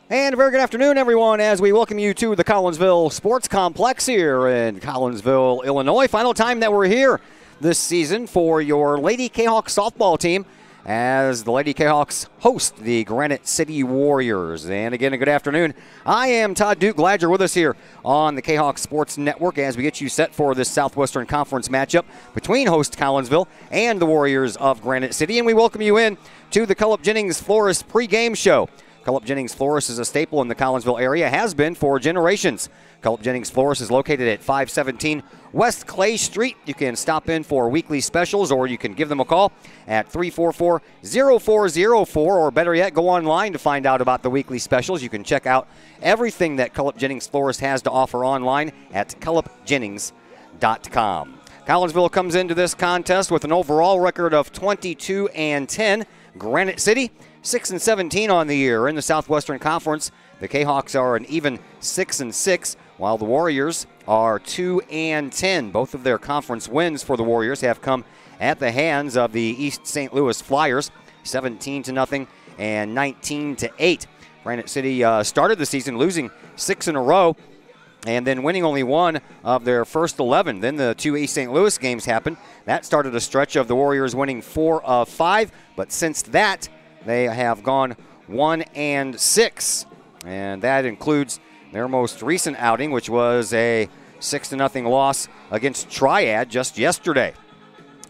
And a very good afternoon, everyone, as we welcome you to the Collinsville Sports Complex here in Collinsville, Illinois. Final time that we're here this season for your Lady Kahok softball team as the Lady Kahoks host the Granite City Warriors. And again, a good afternoon. I am Todd Duke. Glad you're with us here on the Kahok Sports Network as we get you set for this Southwestern Conference matchup between host Collinsville and the Warriors of Granite City. And we welcome you in to the Cullip Jennings Florist pregame show. Cullip Jennings Florist is a staple in the Collinsville area, has been for generations. Cullip Jennings Florist is located at 517 West Clay Street. You can stop in for weekly specials, or you can give them a call at 344-0404, or better yet, go online to find out about the weekly specials. You can check out everything that Cullip Jennings Florist has to offer online at cullipjennings.com. Collinsville comes into this contest with an overall record of 22-10. Granite City 6-17 on the year. In the Southwestern Conference, the Kahoks are an even 6-6, while the Warriors are 2-10. Both of their conference wins for the Warriors have come at the hands of the East St. Louis Flyers, 17-0 and 19-8. Granite City started the season losing 6 in a row and then winning only one of their first 11. Then the two East St. Louis games happened. That started a stretch of the Warriors winning 4 of 5, but since that, they have gone 1-6, and that includes their most recent outing, which was a 6-0 loss against Triad just yesterday.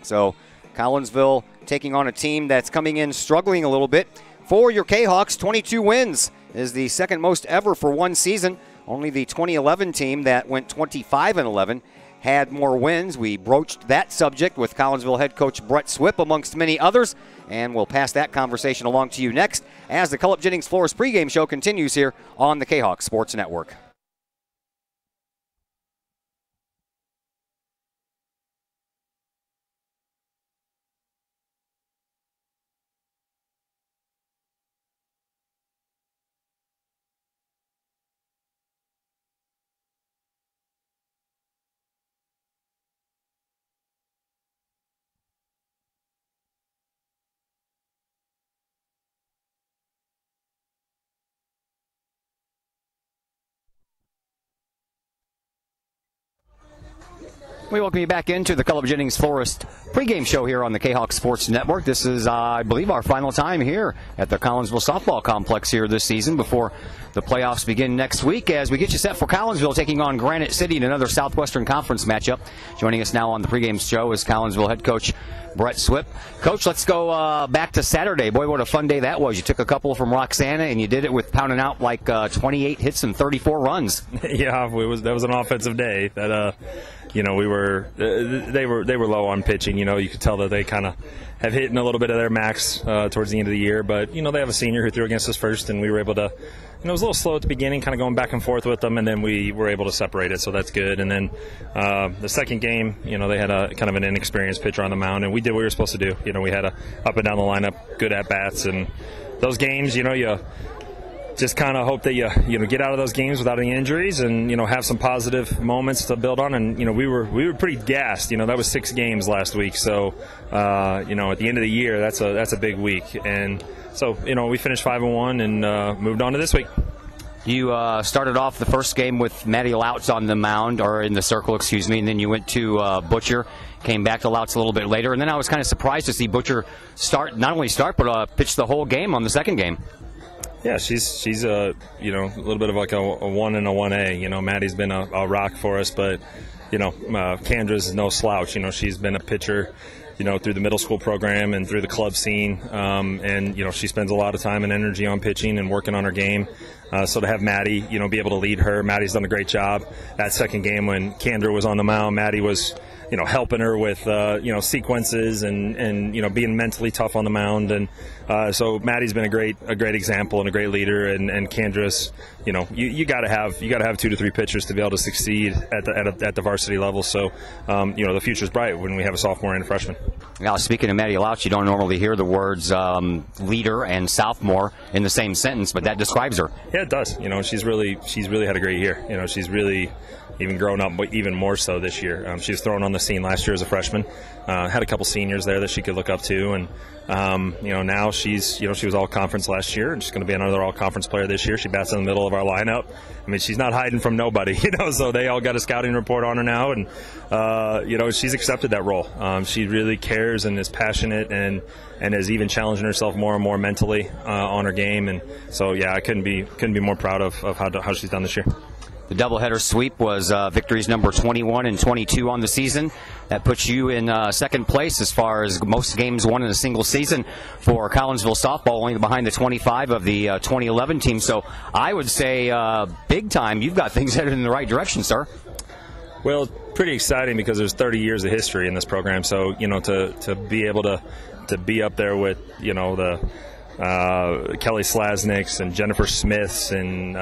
So Collinsville taking on a team that's coming in struggling a little bit. For your Kahoks, 22 wins is the second most ever for one season. Only the 2011 team that went 25-11 had more wins. We broached that subject with Collinsville head coach Brett Swip, amongst many others, and we'll pass that conversation along to you next as the Cullip Jennings Florist pregame show continues here on the Kahok Sports Network. We welcome you back into the Cullip Jennings Florist pregame show here on the Kahok Sports Network. This is, I believe, our final time here at the Collinsville Softball Complex here this season before the playoffs begin next week as we get you set for Collinsville taking on Granite City in another Southwestern Conference matchup. Joining us now on the pregame show is Collinsville head coach Brett Swip. Coach, let's go back to Saturday. Boy, what a fun day that was. You took a couple from Roxana, and you did it with pounding out like 28 hits and 34 runs. Yeah, that was an offensive day. That they were low on pitching. You could tell that they kind of have hit in a little bit of their max towards the end of the year. But they have a senior who threw against us first, and we were able to. It was a little slow at the beginning, kind of going back and forth with them, and then we were able to separate it, so that's good. And then the second game, they had a kind of an inexperienced pitcher on the mound, and we did what we were supposed to do. We had a up and down the lineup, good at bats, and those games, you just kind of hope that you get out of those games without any injuries, and have some positive moments to build on. And we were pretty gassed. That was 6 games last week, so at the end of the year, that's a big week. And so we finished 5-1 and moved on to this week. You started off the first game with Maddie Louts on the mound, or in the circle, excuse me, and then you went to Butcher, came back to Louts a little bit later, and then I was kind of surprised to see Butcher not only start, but pitch the whole game on the second game. Yeah, she's a little bit of like a 1 and a 1A. Maddie's been a rock for us, but Kandra's no slouch. She's been a pitcher through the middle school program and through the club scene, and she spends a lot of time and energy on pitching and working on her game. So to have Maddie be able to lead her, Maddie's done a great job. That second game when Kandra was on the mound, Maddie was helping her with sequences and being mentally tough on the mound, and so Maddie's been a great example and a great leader, and Kandra's you got to have 2 to 3 pitchers to be able to succeed at the varsity level. So the future's bright when we have a sophomore and a freshman. Now, speaking of Maddie Louch, you don't normally hear the words leader and sophomore in the same sentence, but that describes her. Yeah, it does. She's really had a great year. She's really even grown up even more so this year. She was thrown on the scene last year as a freshman. Had a couple seniors there that she could look up to, and now she was all conference last year, and she's going to be another all conference player this year. She bats in the middle of our lineup. I mean, she's not hiding from nobody, so they all got a scouting report on her now, and she's accepted that role. She really cares and is passionate, and is even challenging herself more and more mentally on her game. And so yeah, I couldn't be more proud of how she's done this year. The doubleheader sweep was victories number 21 and 22 on the season. That puts you in second place as far as most games won in a single season for Collinsville softball, only behind the 25 of the 2011 team. So I would say big time, you've got things headed in the right direction, sir. Well, pretty exciting because there's 30 years of history in this program. So, to be able to be up there with, the Kelly Slasniks and Jennifer Smiths and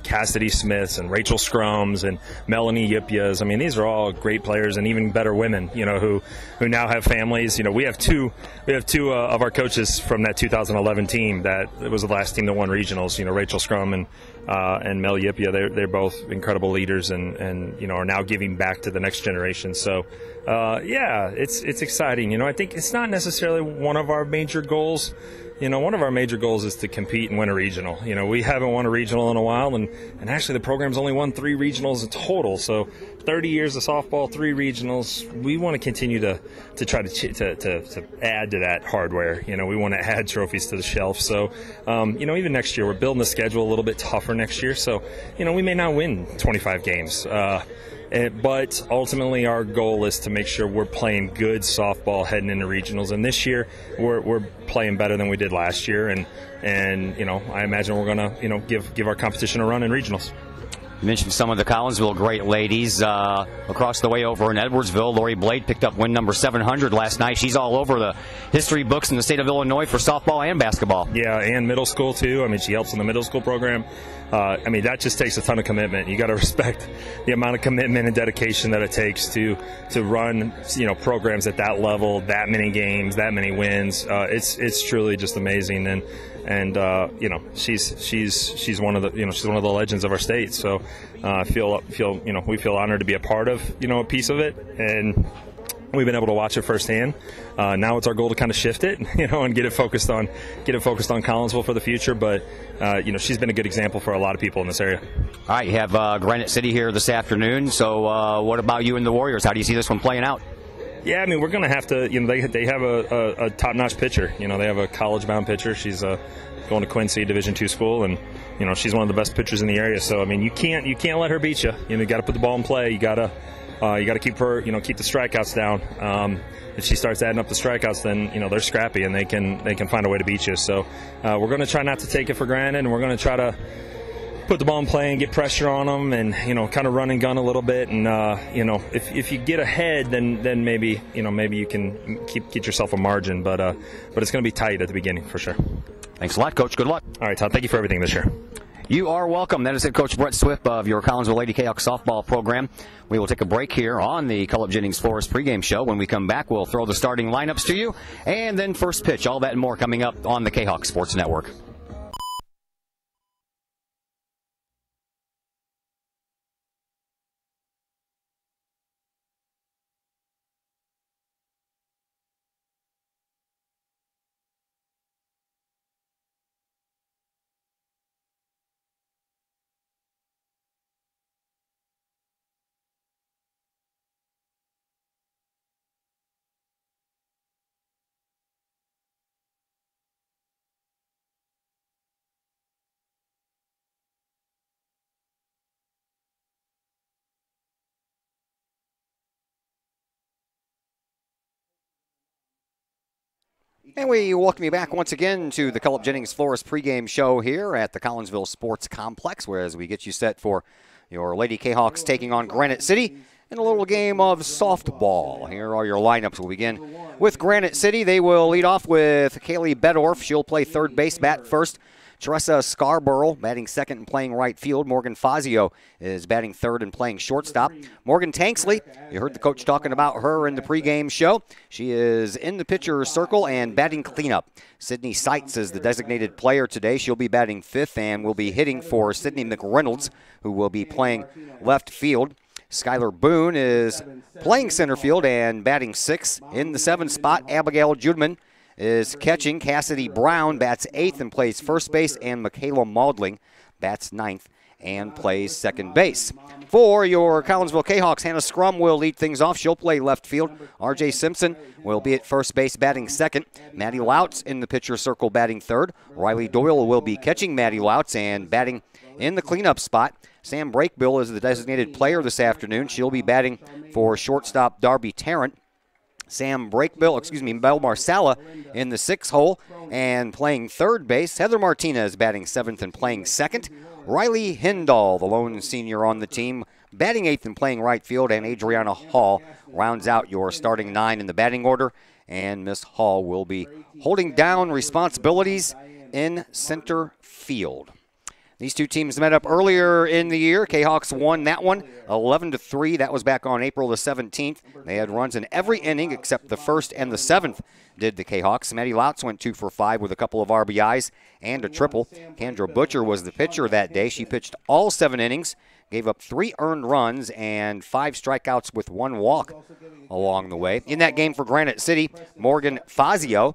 Cassidy Smiths and Rachel Scrums and Melanie Yipyas. I mean, these are all great players, and even better women, who now have families. We have two of our coaches from that 2011 team that it was the last team that won regionals. Rachel Scrum and Mel Yipya. They're both incredible leaders, and are now giving back to the next generation. So yeah, it's exciting. I think it's not necessarily one of our major goals. One of our major goals is to compete and win a regional. We haven't won a regional in a while, and actually the program's only won 3 regionals in total. So 30 years of softball, 3 regionals. We want to continue to try to add to that hardware. We want to add trophies to the shelf. So, even next year, we're building the schedule a little bit tougher next year. So, we may not win 25 games. But ultimately, our goal is to make sure we're playing good softball heading into regionals. And this year, we're playing better than we did last year. And I imagine we're going to give our competition a run in regionals. You mentioned some of the Collinsville great ladies across the way over in Edwardsville. Lori Blade picked up win number 700 last night. She's all over the history books in the state of Illinois for softball and basketball. Yeah, and middle school too. I mean, she helps in the middle school program. That just takes a ton of commitment. You got to respect the amount of commitment and dedication that it takes to run programs at that level, that many games, that many wins. It's truly just amazing. And she's one of the legends of our state. So we feel honored to be a part of a piece of it, and we've been able to watch it firsthand. Now it's our goal to kind of shift it, and get it focused on Collinsville for the future. But she's been a good example for a lot of people in this area. All right, you have Granite City here this afternoon. So what about you and the Warriors? How do you see this one playing out? Yeah, I mean, we're going to have to, they have a top-notch pitcher. They have a college-bound pitcher. She's going to Quincy Division II school, and, she's one of the best pitchers in the area. So, I mean, you can't let her beat you. You got to put the ball in play. You got to keep her, keep the strikeouts down. If she starts adding up the strikeouts, then, they're scrappy, and they can find a way to beat you. So, we're going to try not to take it for granted, and we're going to try to put the ball in play and get pressure on them, and kind of run and gun a little bit. And if you get ahead, then maybe you can get yourself a margin. But it's going to be tight at the beginning for sure. Thanks a lot, Coach. Good luck. All right, Todd. Thank you for everything this year. You are welcome. That is head coach Brett Swift of your Collinsville Lady Kahok softball program. We will take a break here on the Cullip Jennings Forest pregame show. When we come back, we'll throw the starting lineups to you, and then first pitch. All that and more coming up on the Kahok Sports Network. And we welcome you back once again to the Cullip Jennings Forest pregame show here at the Collinsville Sports Complex, whereas we get you set for your Lady Kahawks taking on Granite City in a little game of softball. Here are your lineups. We'll begin with Granite City. They will lead off with Kaylee Bedorf. She'll play third base, bat first. Teresa Scarborough batting second and playing right field. Morgan Fazio is batting third and playing shortstop. Morgan Tanksley, you heard the coach talking about her in the pregame show. She is in the pitcher's circle and batting cleanup. Sydney Seitz is the designated player today. She'll be batting fifth and will be hitting for Sydney McReynolds, who will be playing left field. Skylar Boone is playing center field and batting 6th. In the 7th spot, Abigail Judman is catching. Cassidy Brown bats 8th and plays first base, and Michaela Maudling bats 9th and plays second base. For your Collinsville Kahawks, Hannah Scrum will lead things off. She'll play left field. R.J. Simpson will be at first base batting 2nd. Maddie Louts in the pitcher circle batting 3rd. Riley Doyle will be catching Maddie Louts and batting in the cleanup spot. Sam Brakebill is the designated player this afternoon. She'll be batting for shortstop Darby Tarrant. Belle Marsala in the 6th hole and playing third base. Heather Martinez batting 7th and playing 2nd. Riley Hindall, the lone senior on the team, batting 8th and playing right field. And Adriana Hall rounds out your starting 9 in the batting order. And Miss Hall will be holding down responsibilities in center field. These two teams met up earlier in the year. Kahawks won that one 11-3. That was back on April the 17th. They had runs in every inning except the 1st and the 7th did the Kahawks. Maddie Louts went 2 for 5 with a couple of RBIs and a triple. Kendra Butcher was the pitcher that day. She pitched all 7 innings, gave up 3 earned runs and 5 strikeouts with 1 walk along the way. In that game for Granite City, Morgan Fazio,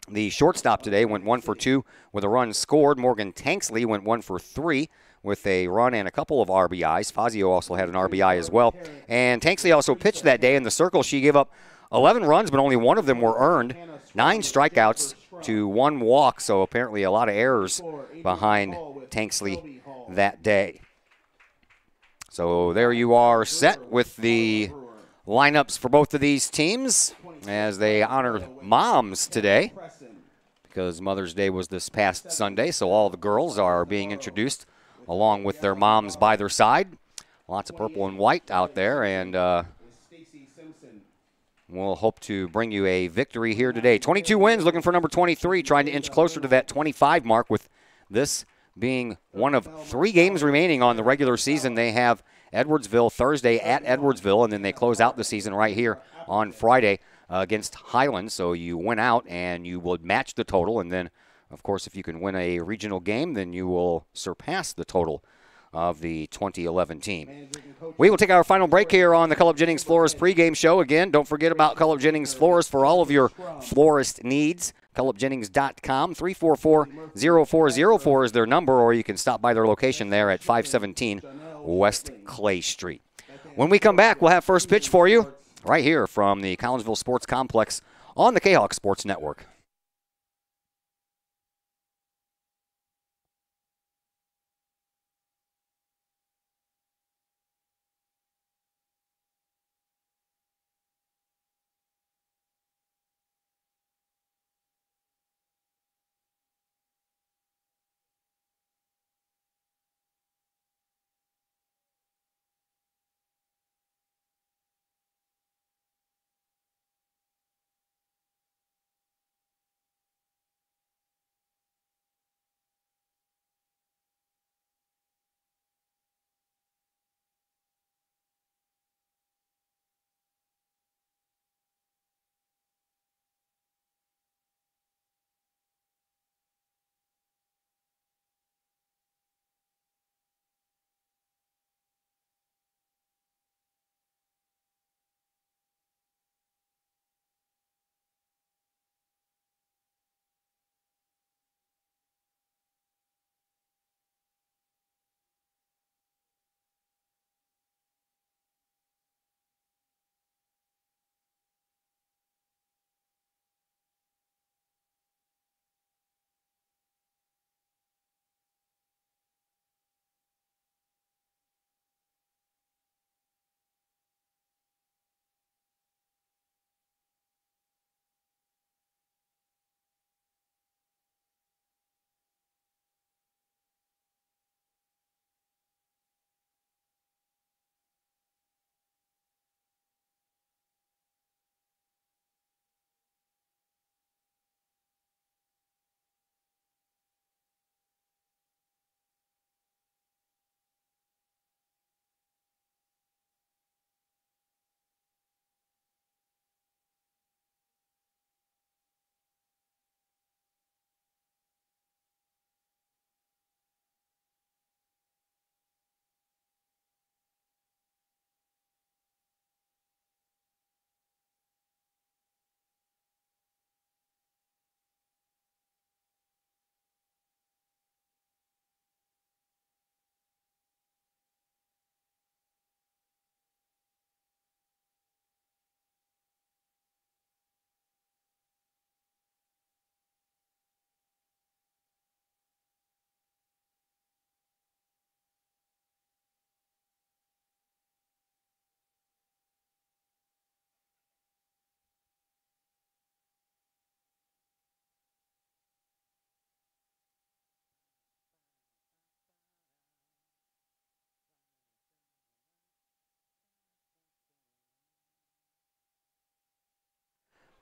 the shortstop today, went 1 for 2 with a run scored. Morgan Tanksley went 1 for 3 with a run and a couple of RBIs. Fazio also had an RBI as well. And Tanksley also pitched that day in the circle. She gave up 11 runs, but only 1 of them were earned. 9 strikeouts to 1 walk, so apparently a lot of errors behind Tanksley that day. So there you are set with the lineups for both of these teams as they honored moms today, because Mother's Day was this past Sunday, so all the girls are being introduced along with their moms by their side. Lots of purple and white out there, and we'll hope to bring you a victory here today. 22 wins, looking for number 23, trying to inch closer to that 25 mark, with this being one of 3 games remaining on the regular season. They have Edwardsville Thursday at Edwardsville, and then they close out the season right here on Friday against Highland. So you win out and you will match the total, and then of course if you can win a regional game, then you will surpass the total of the 2011 team. We will take our final break here on the Cullip Jennings Florist pregame show. Again, don't forget about Cullip Jennings Florist for all of your florist needs. CullipJennings.com. 344-0404 is their number, or you can stop by their location there at 517 West Clay Street. When we come back, we'll have first pitch for you right here from the Collinsville Sports Complex on the Kahok Sports Network.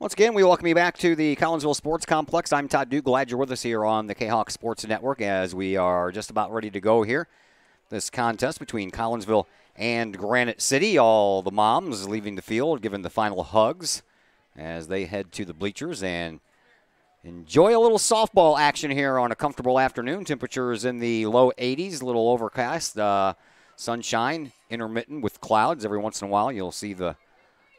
Once again, we welcome you back to the Collinsville Sports Complex. I'm Todd Duke. Glad you're with us here on the Kahok Sports Network as we are just about ready to go here. This contest between Collinsville and Granite City. All the moms leaving the field, giving the final hugs as they head to the bleachers and enjoy a little softball action here on a comfortable afternoon. Temperatures in the low 80s, a little overcast. Sunshine intermittent with clouds. Every once in a while you'll see the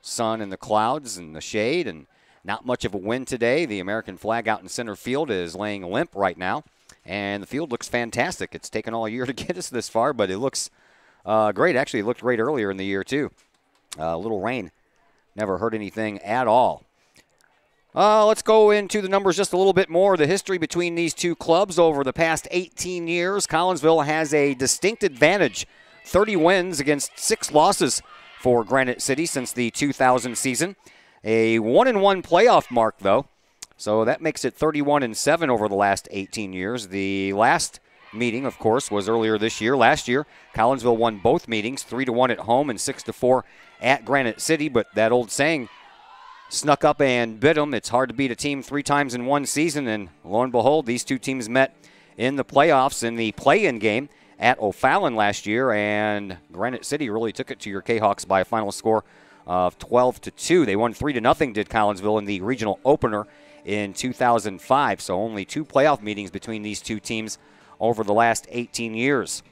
sun and the clouds and the shade, and not much of a wind today. The American flag out in center field is laying limp right now, and the field looks fantastic. It's taken all year to get us this far, but it looks great. Actually, it looked great earlier in the year, too. A little rain never hurt anything at all. Let's go into the numbers just a little bit more. The history between these two clubs over the past 18 years. Collinsville has a distinct advantage. 30 wins against 6 losses for Granite City since the 2000 season. A 1-1 playoff mark, though. So that makes it 31-7 over the last 18 years. The last meeting, of course, was earlier this year. Last year, Collinsville won both meetings, 3-1 at home and 6-4 at Granite City. But that old saying snuck up and bit them. It's hard to beat a team 3 times in one season. And lo and behold, these two teams met in the playoffs in the play-in game at O'Fallon last year, and Granite City really took it to your Kahawks by a final score of 12-2. They won 3-0, did Collinsville, in the regional opener in 2005. So only 2 playoff meetings between these two teams over the last 18 years.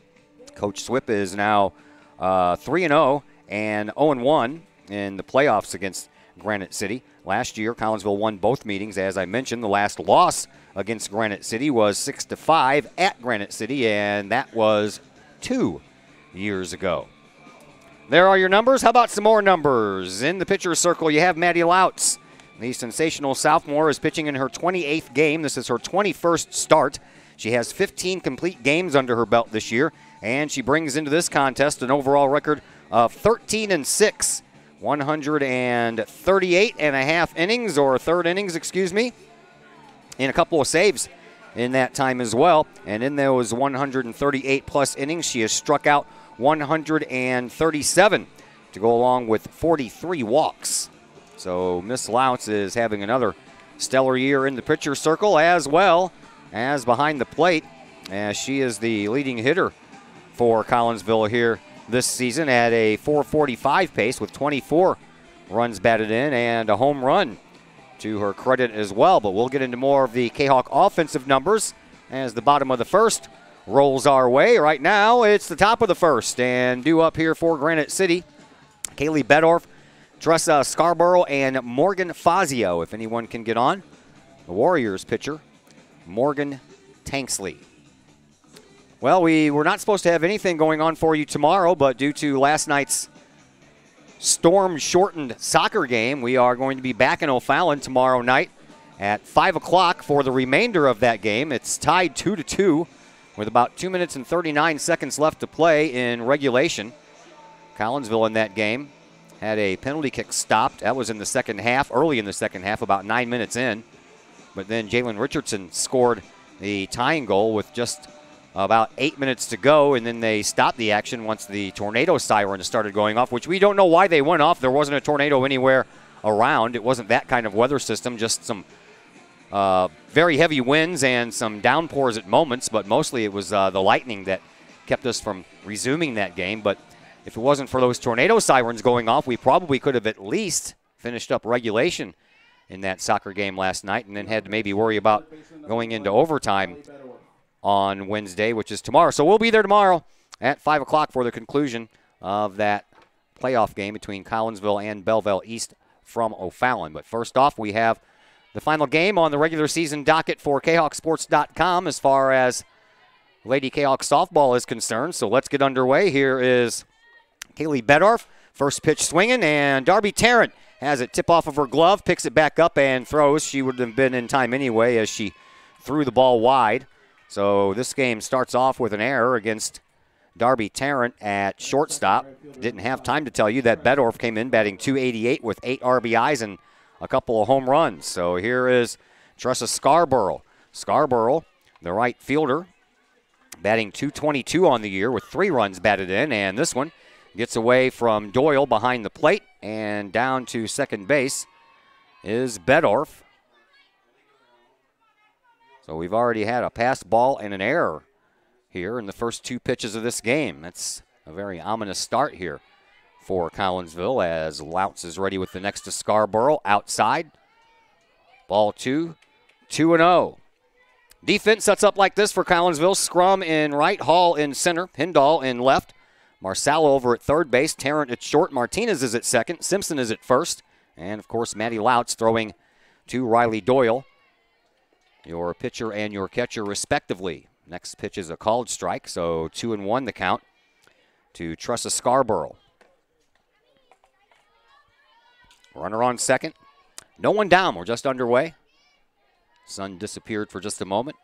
Coach Swip is now 3-0 and 0-1 in the playoffs against Granite City. Last year, Collinsville won both meetings. As I mentioned, the last loss against Granite City was 6-5 at Granite City, and that was 2 years ago. There are your numbers. How about some more numbers? In the pitcher's circle, you have Maddie Lautz. The sensational sophomore is pitching in her 28th game. This is her 21st start. She has 15 complete games under her belt this year, and she brings into this contest an overall record of 13-6. 138 and a half innings, or third innings, excuse me, and a couple of saves in that time as well. And in those 138-plus innings, she has struck out 137 to go along with 43 walks. So Miss Lautz is having another stellar year in the pitcher circle as well as behind the plate, as she is the leading hitter for Collinsville here this season at a .445 pace with 24 runs batted in and a home run to her credit as well. But we'll get into more of the Kahawk offensive numbers as the bottom of the first rolls our way. Right now, it's the top of the first, and due up here for Granite City, Kaylee Bedorf, Tressa Scarborough, and Morgan Fazio, if anyone can get on. The Warriors pitcher, Morgan Tanksley. Well, we were not supposed to have anything going on for you tomorrow, but due to last night's storm-shortened soccer game, we are going to be back in O'Fallon tomorrow night at 5 o'clock for the remainder of that game. It's tied 2-2 with about 2 minutes and 39 seconds left to play in regulation. Collinsville in that game had a penalty kick stopped. That was in the second half, early in the second half, about 9 minutes in. But then Jalen Richardson scored the tying goal with just about 8 minutes to go, and then they stopped the action once the tornado siren started going off, which we don't know why they went off. There wasn't a tornado anywhere around. It wasn't that kind of weather system, just some very heavy winds and some downpours at moments, but mostly it was the lightning that kept us from resuming that game. But if it wasn't for those tornado sirens going off, we probably could have at least finished up regulation in that soccer game last night and then had to maybe worry about going into overtime on Wednesday, which is tomorrow. So we'll be there tomorrow at 5 o'clock for the conclusion of that playoff game between Collinsville and Belleville East from O'Fallon. But first off, we have the final game on the regular season docket for KahawkSports.com as far as Lady Kahawk softball is concerned. So let's get underway. Here is Kaylee Bedorf, first pitch swinging, and Darby Tarrant has it tip off of her glove, picks it back up and throws. She would have been in time anyway as she threw the ball wide. So this game starts off with an error against Darby Tarrant at shortstop. Didn't have time to tell you that Bedorf came in batting .288 with 8 RBIs and a couple of home runs. So here is Tressa Scarborough. Scarborough, the right fielder, batting .222 on the year with 3 runs batted in. And this one gets away from Doyle behind the plate and down to second base. is Bedorf. So we've already had a pass ball and an error here in the first 2 pitches of this game. That's a very ominous start here for Collinsville as Loutz is ready with the next to Scarborough. Outside. Ball 2, 2-0. Defense sets up like this for Collinsville. Scrum in right, Hall in center, Hindall in left. Marsalo over at third base, Tarrant at short, Martinez is at second, Simpson is at first, and of course Matty Loutz throwing to Riley Doyle, your pitcher and your catcher respectively. Next pitch is a called strike, so 2-1 the count to Tressa Scarborough. Runner on second. No one down, we're just underway. Sun disappeared for just a moment.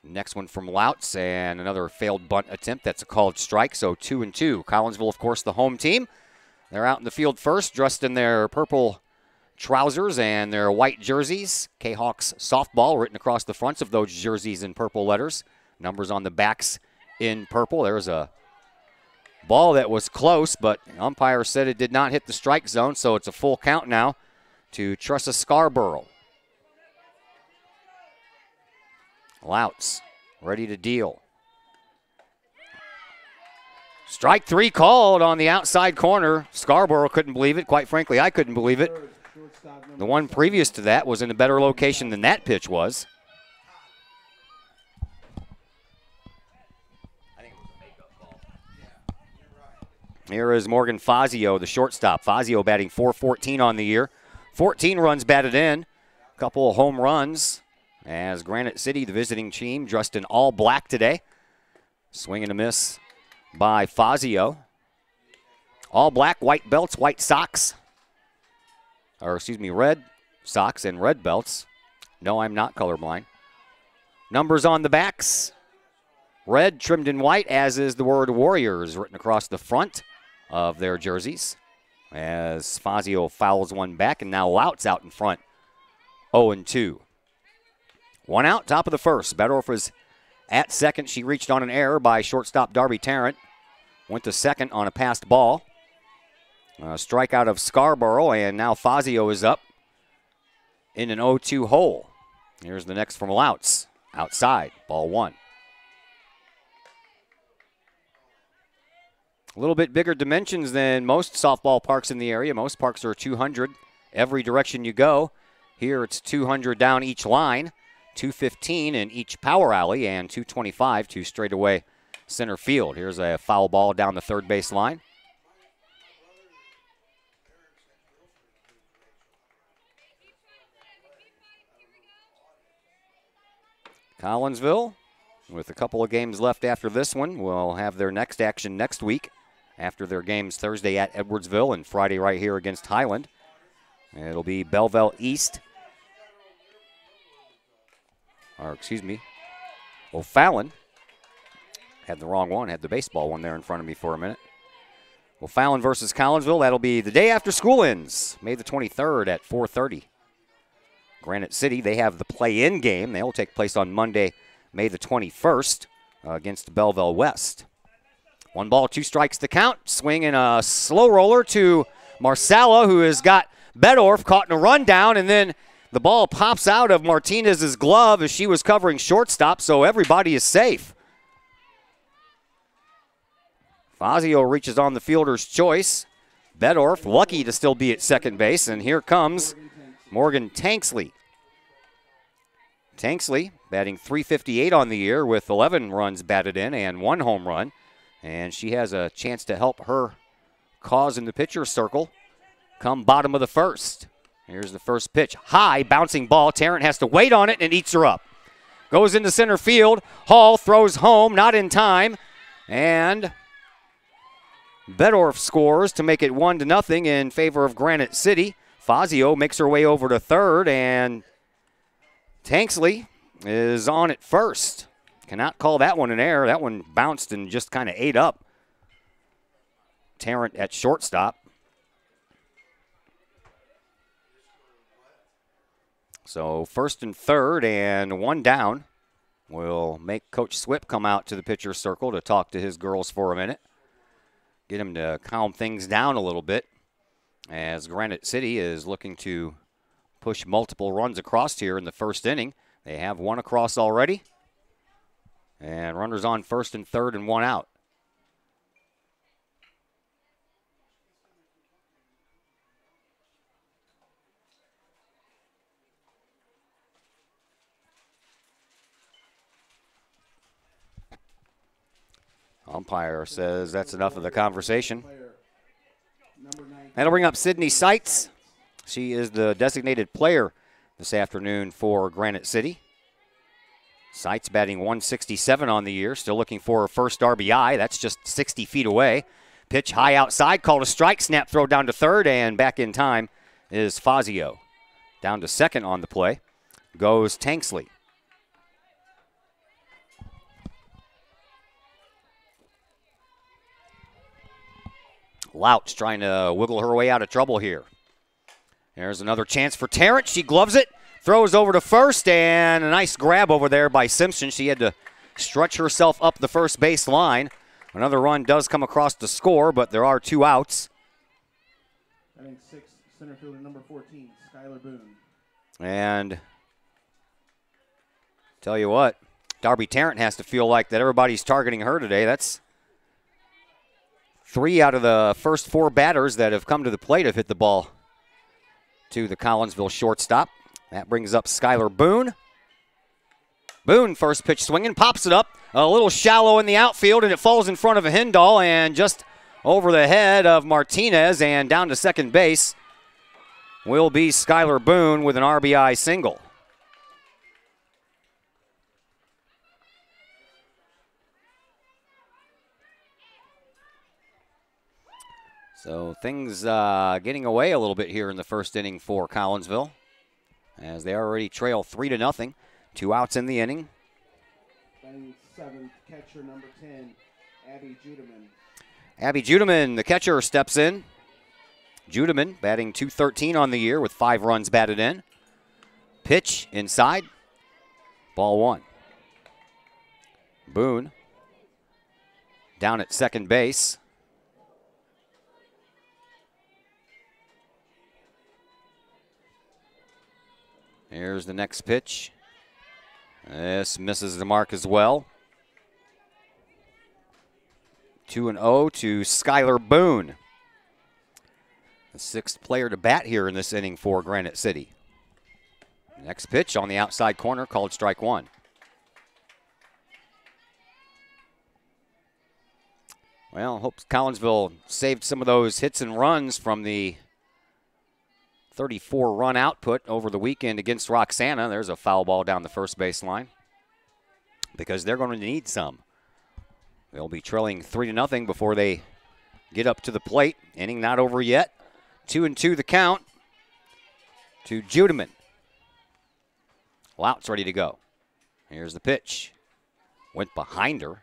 Next one from Loutz, and another failed bunt attempt. That's a called strike, so 2-2. Collinsville, of course, the home team. They're out in the field first, dressed in their purple trousers and their white jerseys. Kahoks softball written across the fronts of those jerseys in purple letters. Numbers on the backs in purple. There's a ball that was close, but the umpire said it did not hit the strike zone, so it's a full count now to Tressa Scarborough. Loutz ready to deal. Strike 3 called on the outside corner. Scarborough couldn't believe it. Quite frankly, I couldn't believe it. The one previous to that was in a better location than that pitch was. Here is Morgan Fazio, the shortstop. Fazio batting .414 on the year. 14 runs batted in. A couple of home runs. As Granite City, the visiting team, dressed in all black today. Swing and a miss by Fazio. All black, white belts, white socks. Or, excuse me, red socks and red belts. No, I'm not colorblind. Numbers on the backs. Red trimmed in white, as is the word Warriors written across the front of their jerseys. As Fazio fouls one back, and now Loutz out in front. 0-2. One out, top of the first. Bedorf was at second. She reached on an error by shortstop Darby Tarrant. Went to second on a passed ball. Strikeout of Scarborough, and now Fazio is up in an 0-2 hole. Here's the next from Loutz. Outside, ball 1. A little bit bigger dimensions than most softball parks in the area. Most parks are 200 every direction you go. Here it's 200 down each line. 215 in each power alley, and 225 to straightaway center field. Here's a foul ball down the third base line. Collinsville, with a couple of games left after this one, will have their next action next week after their games Thursday at Edwardsville and Friday right here against Highland. It'll be Belleville East. Or, excuse me, O'Fallon. Had the wrong one, had the baseball one there in front of me for a minute. O'Fallon versus Collinsville. That'll be the day after school ends, May the 23rd at 4:30. Granite City, they have the play-in game. They will take place on Monday, May the 21st against Belleville West. 1 ball, 2 strikes to count. Swing and a slow roller to Marsala, who has got Bedorf caught in a rundown, and then the ball pops out of Martinez's glove as she was covering shortstop, so everybody is safe. Fazio reaches on the fielder's choice. Bedorf lucky to still be at second base, and here comes Morgan Tanksley. Tanksley batting .358 on the year with 11 runs batted in and 1 home run, and she has a chance to help her cause in the pitcher's circle come bottom of the first. Here's the first pitch. High, bouncing ball. Tarrant has to wait on it and eats her up. Goes into center field. Hall throws home, not in time. And Bedorf scores to make it 1-0 in favor of Granite City. Fazio makes her way over to third, and Tanksley is on at first. Cannot call that one an error. That one bounced and just kind of ate up Tarrant at shortstop. So first and third and 1 down. We'll make Coach Swip come out to the pitcher's circle to talk to his girls for a minute. Get him to calm things down a little bit as Granite City is looking to push multiple runs across here in the first inning. They have one across already. And runners on first and third and one out. Umpire says that's enough of the conversation. That'll bring up Sydney Seitz. She is the designated player this afternoon for Granite City. Seitz batting 167 on the year, still looking for her first RBI. That's just 60 feet away. Pitch high outside, called a strike, snap throw down to third, and back in time is Fazio. Down to second on the play goes Tanksley. Louts trying to wiggle her way out of trouble here. There's another chance for Tarrant. She gloves it, throws over to first, and a nice grab over there by Simpson. She had to stretch herself up the first base line. Another run does come across the score, but there are two outs. Batting sixth, center fielder number 14, Skylar Boone. And tell you what, Darby Tarrant has to feel like that everybody's targeting her today. That's 3 out of the first 4 batters that have come to the plate have hit the ball to the Collinsville shortstop. That brings up Skylar Boone. Boone, first pitch swinging, pops it up. A little shallow in the outfield, and it falls in front of a Hindall and just over the head of Martinez, and down to second base will be Skylar Boone with an RBI single. So things getting away a little bit here in the first inning for Collinsville, as they already trail 3-0. 2 outs in the inning. Batting seventh, catcher number 10, Abby Judeman. Abby Judeman, the catcher, steps in. Judeman batting .213 on the year with 5 runs batted in. Pitch inside. Ball 1. Boone down at second base. Here's the next pitch. This misses the mark as well. 2-0 to Skylar Boone. The 6th player to bat here in this inning for Granite City. Next pitch on the outside corner, called strike 1. Well, hope Collinsville saved some of those hits and runs from the 34-run output over the weekend against Roxana. There's a foul ball down the first base line because they're going to need some. They'll be trailing 3-0 before they get up to the plate. Inning not over yet. 2-2 the count to Judeman. Lout's ready to go. Here's the pitch. Went behind her.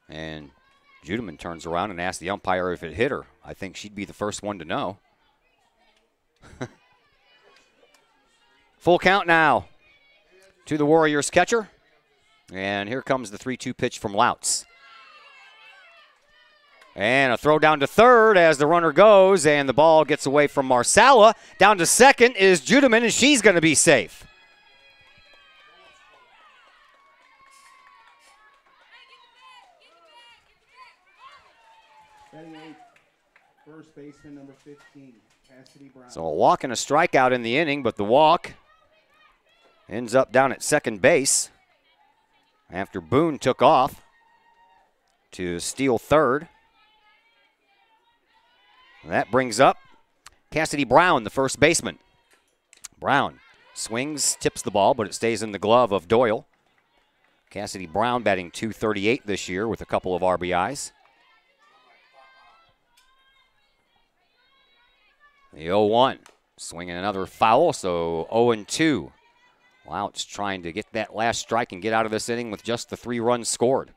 And Judeman turns around and asks the umpire if it hit her. I think she'd be the first one to know. Full count now to the Warriors catcher. And here comes the 3-2 pitch from Louts. And a throw down to third as the runner goes, and the ball gets away from Marsala. Down to second is Judeman, and she's going to be safe. Batting eighth, first baseman number 15, Cassidy Brown. So a walk and a strikeout in the inning, but the walk ends up down at second base after Boone took off to steal third. And that brings up Cassidy Brown, the first baseman. Brown swings, tips the ball, but it stays in the glove of Doyle. Cassidy Brown batting .238 this year with a couple of RBIs. The 0-1, swinging another foul, so 0-2. Louts trying to get that last strike and get out of this inning with just the 3 runs scored.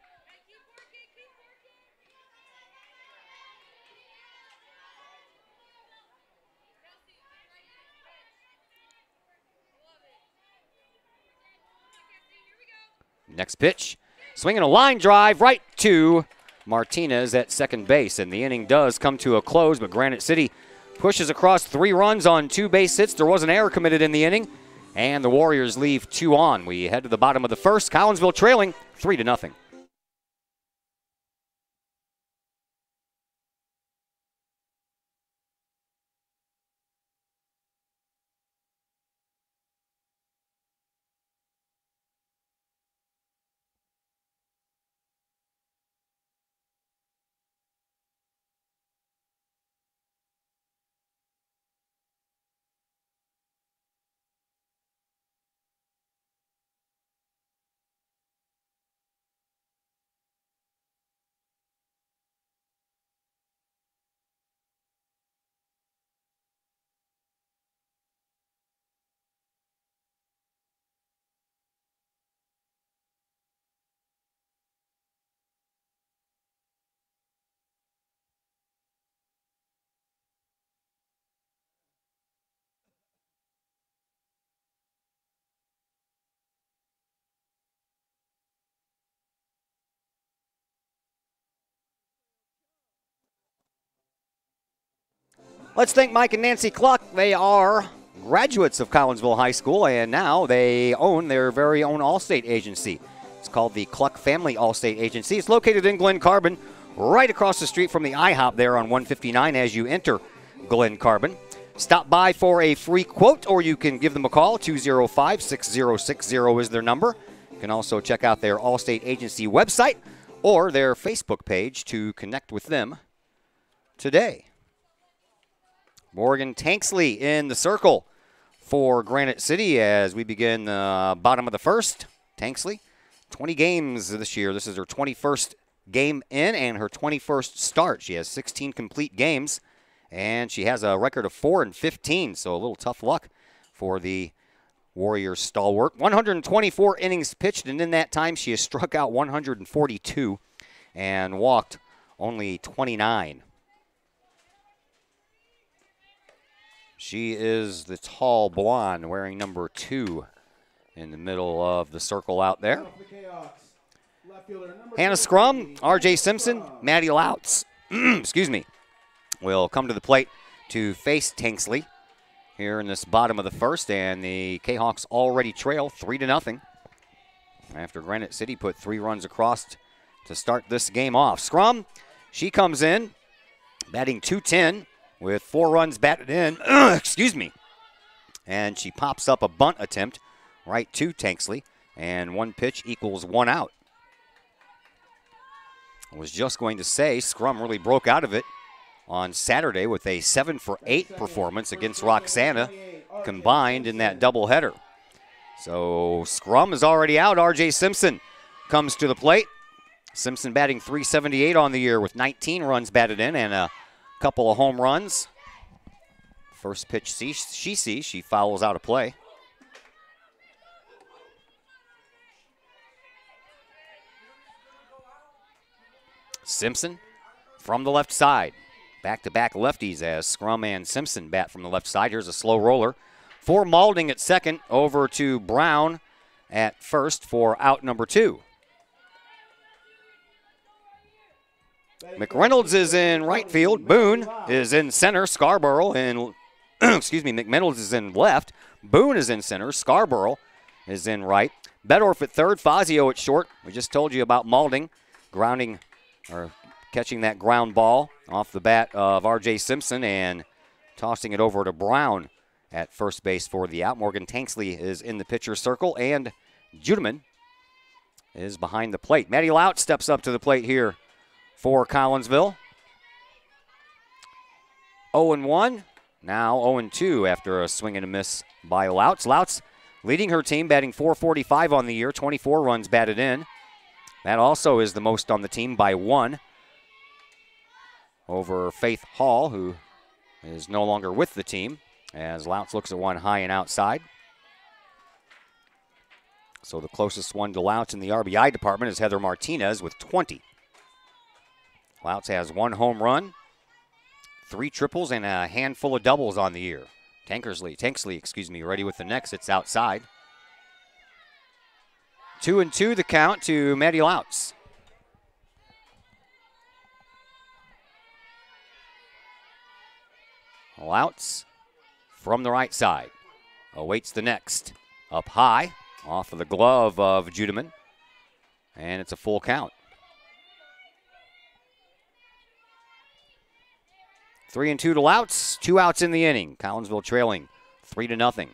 Next pitch, swinging a line drive right to Martinez at second base, and the inning does come to a close, but Granite City pushes across 3 runs on 2 base hits. There was an error committed in the inning, and the Warriors leave 2 on. We head to the bottom of the first. Collinsville trailing 3-0. Let's thank Mike and Nancy Cluck. They are graduates of Collinsville High School, and now they own their very own Allstate agency. It's called the Cluck Family Allstate Agency. It's located in Glen Carbon, right across the street from the IHOP there on 159 as you enter Glen Carbon. Stop by for a free quote, or you can give them a call. 205-6060 is their number. You can also check out their Allstate Agency website or their Facebook page to connect with them today. Morgan Tanksley in the circle for Granite City as we begin the bottom of the first. Tanksley, 20 games this year. This is her 21st game in and her 21st start. She has 16 complete games, and she has a record of 4-15, so a little tough luck for the Warriors stalwart. 124 innings pitched, and in that time she has struck out 142 and walked only 29. She is the tall blonde wearing number 2 in the middle of the circle out there. Hannah Scrum, R.J. Simpson, Maddie Louts, excuse me, will come to the plate to face Tanksley here in this bottom of the first, and the Kahawks already trail 3-0 after Granite City put 3 runs across to start this game off. Scrum, she comes in batting .210 with 4 runs batted in, excuse me, and she pops up a bunt attempt right to Tanksley, and 1 pitch equals 1 out. I was just going to say Scrum really broke out of it on Saturday with a 7-for-8 performance against Roxana combined in that doubleheader. So Scrum is already out. R.J. Simpson comes to the plate. Simpson batting .378 on the year with 19 runs batted in and a couple of home runs. First pitch she sees, she fouls out of play. Simpson from the left side. Back-to-back lefties as Scrum and Simpson bat from the left side. Here's a slow roller for Maulding at second, over to Brown at first for out number 2. McReynolds is in right field. Boone is in center. Scarborough in, excuse me, McReynolds is in left. Boone is in center. Scarborough is in right. Bedorf at third. Fazio at short. We just told you about Maulding grounding or catching that ground ball off the bat of R.J. Simpson and tossing it over to Brown at first base for the out. Morgan Tanksley is in the pitcher's circle, and Judeman is behind the plate. Maddie Lout steps up to the plate here for Collinsville. 0-1, now 0-2 after a swing and a miss by Louts. Louts leading her team, batting .445 on the year, 24 runs batted in. That also is the most on the team by 1 over Faith Hall, who is no longer with the team, as Louts looks at one high and outside. So the closest one to Louts in the RBI department is Heather Martinez with 20. Louts has 1 home run, 3 triples, and a handful of doubles on the year. Tanksley, excuse me, ready with the next. It's outside. 2-2 the count to Maddie Louts. Louts from the right side. Awaits the next. Up high, off of the glove of Judeman. And it's a full count. 3-2 to Louts. 2 outs in the inning. Collinsville trailing 3-0.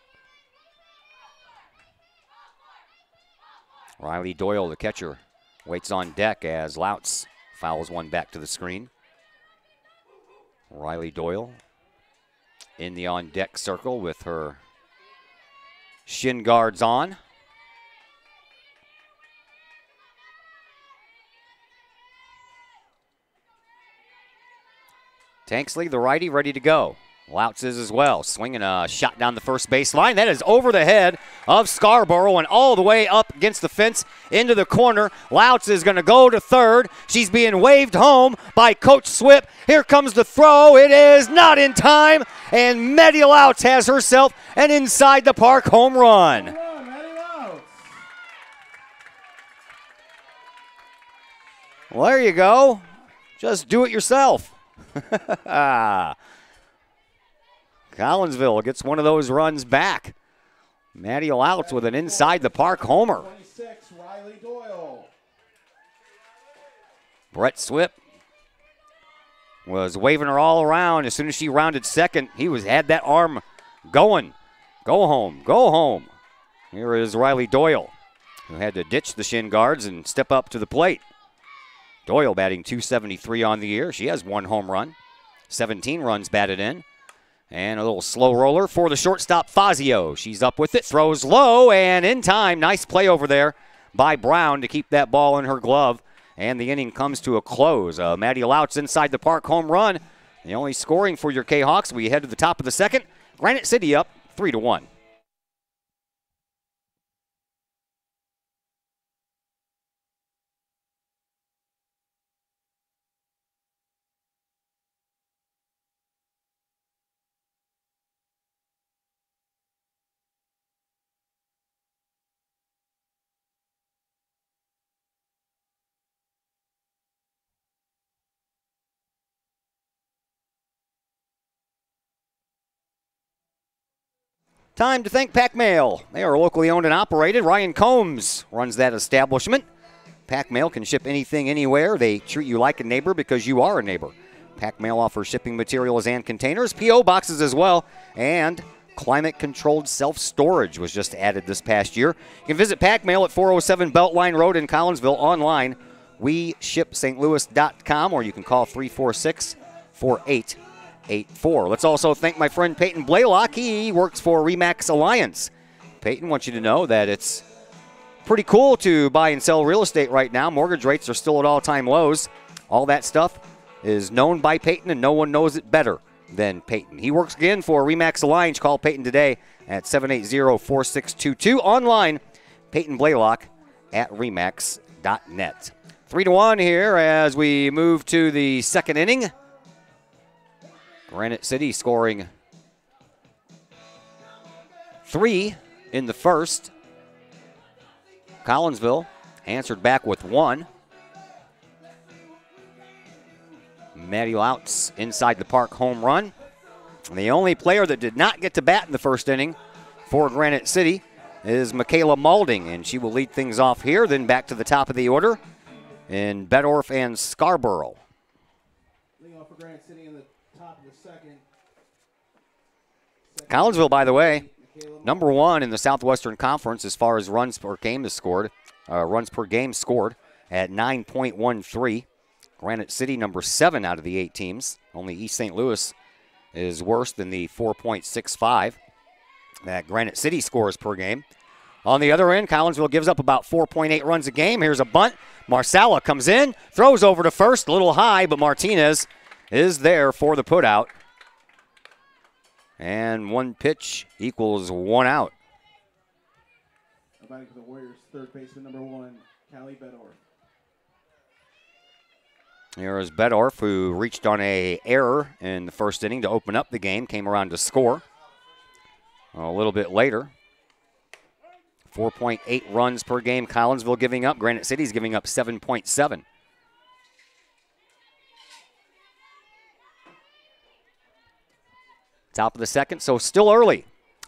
Riley Doyle, the catcher, waits on deck as Louts fouls one back to the screen. Riley Doyle in the on-deck circle with her shin guards on. Tanksley, the righty, ready to go. Louts is as well, swinging a shot down the first baseline. That is over the head of Scarborough and all the way up against the fence into the corner. Louts is going to go to third. She's being waved home by Coach Swip. Here comes the throw. It is not in time, and Maddie Louts has herself an inside the park home run. Well, there you go. Just do it yourself. Collinsville gets one of those runs back. Maddie Louts with an inside the park homer. 26, Riley Doyle. Brett Swip was waving her all around. As soon as she rounded second, he had that arm going. Go home, go home. Here is Riley Doyle, who had to ditch the shin guards and step up to the plate. Doyle batting .273 on the year. She has 1 home run, 17 runs batted in. And a little slow roller for the shortstop, Fazio. She's up with it, throws low, and in time. Nice play over there by Brown to keep that ball in her glove. And the inning comes to a close. Maddie Louts inside the park home run. The only scoring for your Kahawks. We head to the top of the second. Granite City up 3-1. Time to thank Pack Mail. They are locally owned and operated. Ryan Combs runs that establishment. Pack Mail can ship anything, anywhere. They treat you like a neighbor because you are a neighbor. Pack Mail offers shipping materials and containers, P.O. boxes as well, and climate-controlled self-storage was just added this past year. You can visit Pack Mail at 407 Beltline Road in Collinsville online. WeShipStLouis.com, or you can call 346-4884. Let's also thank my friend Peyton Blaylock. He works for RE/MAX Alliance. Peyton wants you to know that it's pretty cool to buy and sell real estate right now. Mortgage rates are still at all-time lows. All that stuff is known by Peyton, and no one knows it better than Peyton. He works again for RE/MAX Alliance. Call Peyton today at 780-4622. Online, Peyton Blaylock at remax.net. 3-1 here as we move to the second inning. Granite City scoring 3 in the first. Collinsville answered back with 1. Maddie Louts inside the park home run. And the only player that did not get to bat in the first inning for Granite City is Michaela Maulding, and she will lead things off here. Then back to the top of the order in Bedorf and Scarborough. Leading off for Granite City in the top of the second. Collinsville, by the way, number 1 in the Southwestern Conference as far as runs per game is scored. Runs per game scored at 9.13. Granite City, number 7 out of the 8 teams. Only East St. Louis is worse than the 4.65 that Granite City scores per game. On the other end, Collinsville gives up about 4.8 runs a game. Here's a bunt. Marsala comes in, throws over to first, a little high, but Martinez is there for the putout. And 1 pitch equals 1 out. Batting for the Warriors, third baseman number 1, Callie Bedorf. Here is Bedorf, who reached on an error in the first inning to open up the game, came around to score a little bit later. 4.8 runs per game Collinsville giving up. Granite City's giving up 7.7. Top of the second, so still early.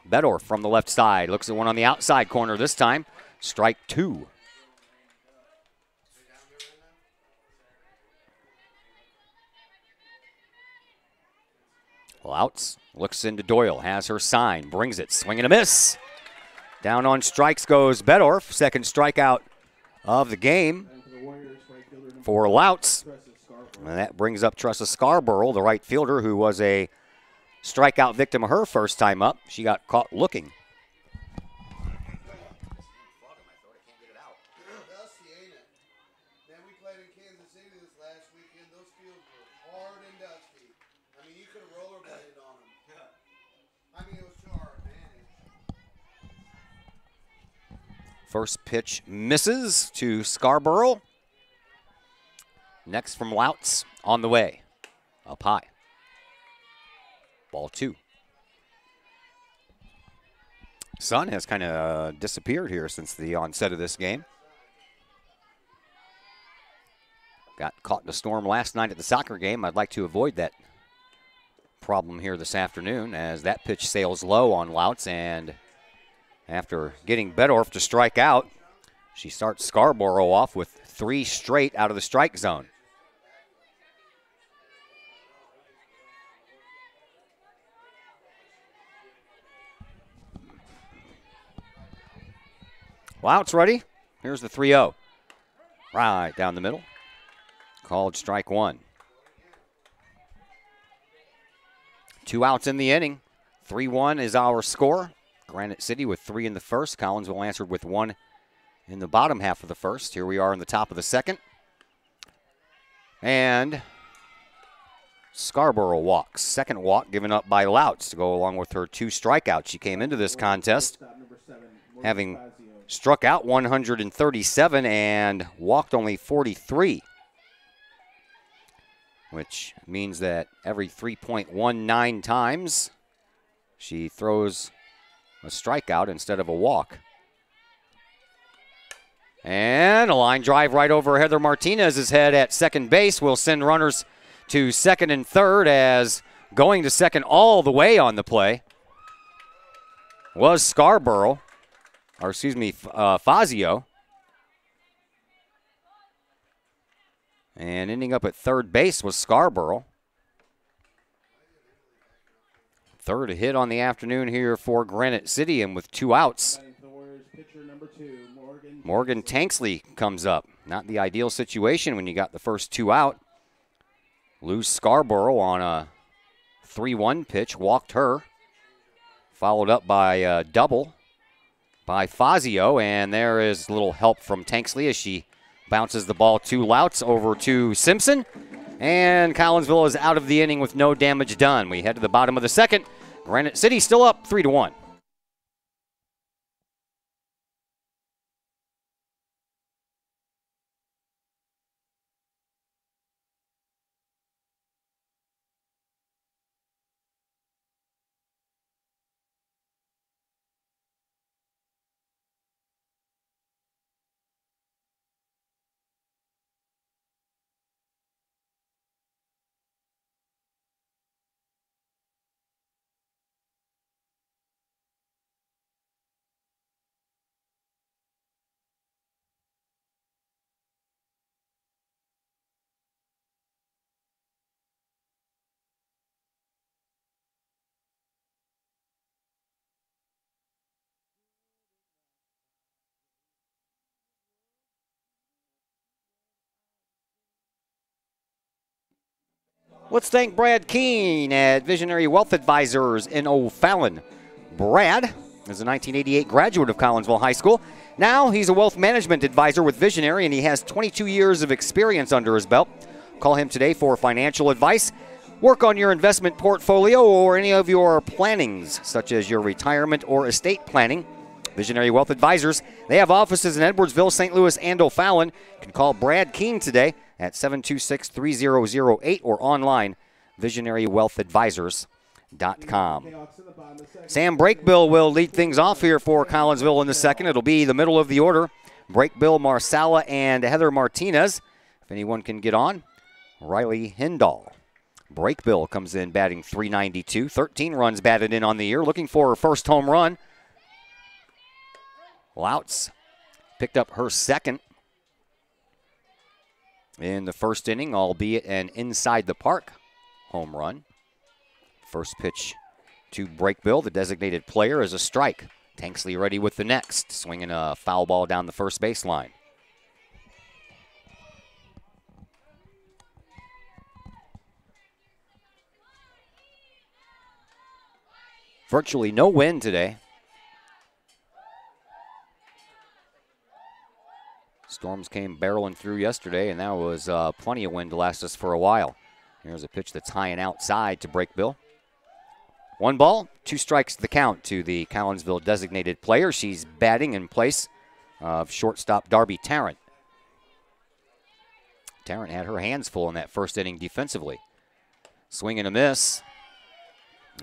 Bedorf from the left side. Looks at one on the outside corner this time. Strike 2. Louts looks into Doyle, has her sign, brings it, swing and a miss. Down on strikes goes Bedorf, second strikeout of the game for Louts. And that brings up Tressa Scarborough, the right fielder, who was a strikeout victim of her first time up. She got caught looking. First pitch misses to Scarborough. Next from Louts on the way. Up high. Ball 2. Sun has kind of disappeared here since the onset of this game. Got caught in a storm last night at the soccer game. I'd like to avoid that problem here this afternoon as that pitch sails low on Louts, and after getting Bedorf to strike out, she starts Scarborough off with 3 straight out of the strike zone. Louts ready. Here's the 3-0. Right down the middle. Called strike 1. 2 outs in the inning. 3-1 is our score. Granite City with 3 in the first. Collinsville answered with 1 in the bottom half of the first. Here we are in the top of the second. And Scarborough walks. Second walk given up by Louts to go along with her 2 strikeouts. She came into this contest having struck out 137 and walked only 43, which means that every 3.19 times she throws a strikeout instead of a walk. And a line drive right over Heather Martinez's head at second base will send runners to second and third, as going to second all the way on the play was Scarborough, or excuse me, Fazio. And ending up at third base was Scarborough. Third hit on the afternoon here for Granite City, and with 2 outs, Morgan Tanksley comes up. Not the ideal situation when you got the first 2 out. Lose Scarborough on a 3-1 pitch, walked her. Followed up by a double by Fazio, and there is a little help from Tanksley as she bounces the ball to Louts over to Simpson. And Collinsville is out of the inning with no damage done. We head to the bottom of the second. Granite City still up 3-1. Let's thank Brad Keene at Visionary Wealth Advisors in O'Fallon. Brad is a 1988 graduate of Collinsville High School. Now he's a wealth management advisor with Visionary, and he has 22 years of experience under his belt. Call him today for financial advice. Work on your investment portfolio or any of your plannings, such as your retirement or estate planning. Visionary Wealth Advisors. They have offices in Edwardsville, St. Louis, and O'Fallon. You can call Brad Keene today at 726-3008 or online, visionarywealthadvisors.com. Sam Brakebill will lead things off here for Collinsville in the second. It'll be the middle of the order. Brakebill, Marsala, and Heather Martinez. If anyone can get on, Riley Hindall. Brakebill comes in batting .392, 13 runs batted in on the year, looking for her first home run. Louts picked up her second in the first inning, albeit an inside the park home run. First pitch to Brakebill, the designated player, is a strike. Tanksley ready with the next, swinging a foul ball down the first baseline. Virtually no wind today. Storms came barreling through yesterday, and that was plenty of wind to last us for a while. Here's a pitch that's high and outside to Brakebill. 1 ball, 2 strikes to the count to the Collinsville designated player. She's batting in place of shortstop Darby Tarrant. Tarrant had her hands full in that first inning defensively. Swing and a miss.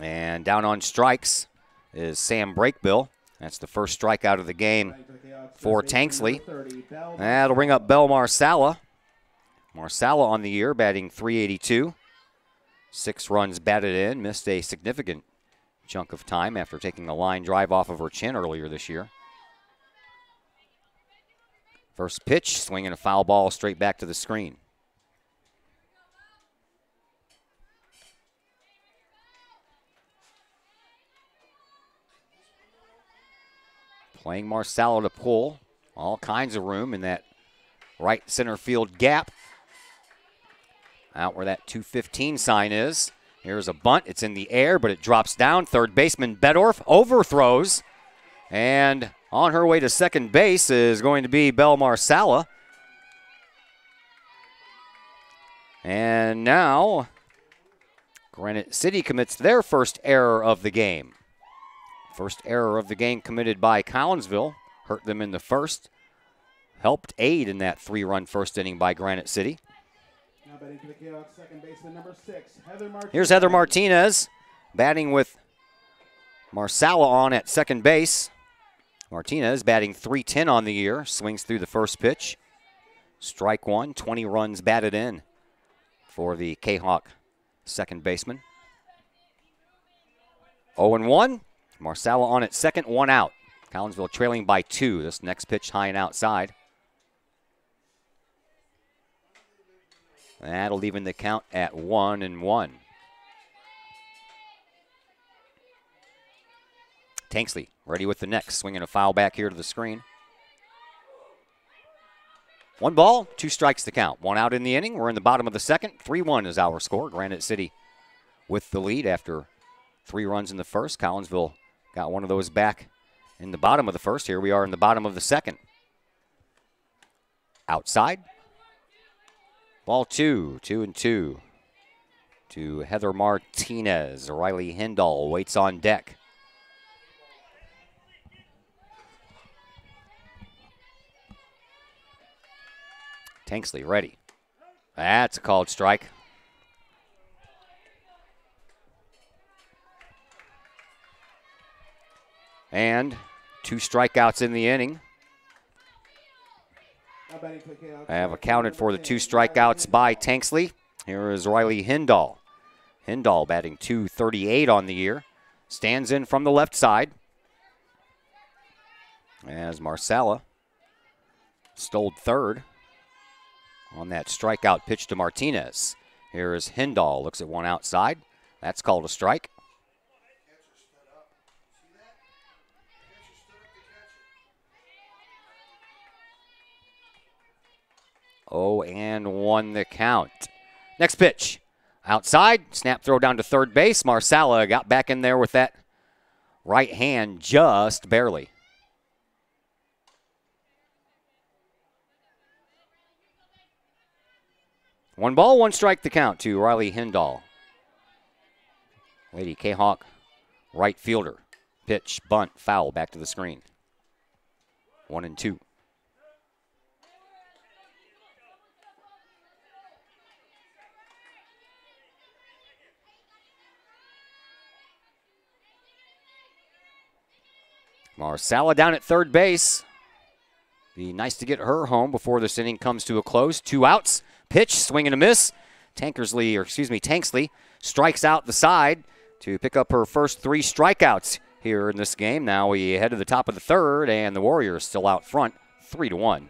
And down on strikes is Sam Brakebill. That's the first strikeout of the game for Tanksley. That'll bring up Belle Marsala. Marsala on the year, batting .382. 6 runs batted in, missed a significant chunk of time after taking a line drive off of her chin earlier this year. First pitch, swinging a foul ball straight back to the screen. Playing Marsala to pull. All kinds of room in that right center field gap. Out where that 215 sign is. Here's a bunt. It's in the air, but it drops down. Third baseman Bedorf overthrows. And on her way to second base is going to be Belle Marsala. And now Granite City commits their first error of the game. First error of the game committed by Collinsville. Hurt them in the first. Helped aid in that 3-run first inning by Granite City. Now batting for the Kahoks, second baseman number 6, Heather Martinez. Here's Heather Martinez batting with Marsala on at second base. Martinez batting .310 on the year. Swings through the first pitch. Strike 1, 20 runs batted in for the Kahok second baseman. 0-1. Marsala on at second, 1 out. Collinsville trailing by 2. This next pitch high and outside. That'll even the count at 1-1. Tanksley ready with the next, swinging a foul back here to the screen. 1 ball, 2 strikes to count. 1 out in the inning. We're in the bottom of the second. 3-1 is our score. Granite City with the lead after 3 runs in the first. Collinsville got one of those back in the bottom of the first. Here we are in the bottom of the second. Outside. Ball 2, 2-2 to Heather Martinez. Riley Hindall waits on deck. Tanksley ready. That's a called strike. And 2 strikeouts in the inning. I have accounted for the 2 strikeouts by Tanksley. Here is Riley Hindall. Hindall batting .238 on the year. Stands in from the left side. As Marsala stole third on that strikeout pitch to Martinez. Here is Hindall. Looks at one outside. That's called a strike. Oh, and 1 the count. Next pitch. Outside. Snap throw down to third base. Marsala got back in there with that right hand just barely. One ball, 1 strike to count to Riley Hindall. Lady Kahok, right fielder. Pitch, bunt, foul, back to the screen. 1-2. Marsala down at third base. Be nice to get her home before this inning comes to a close. 2 outs. Pitch, swing and a miss Tanksley strikes out the side to pick up her first 3 strikeouts here in this game. Now we head to the top of the third, and the Warriors still out front, 3-1.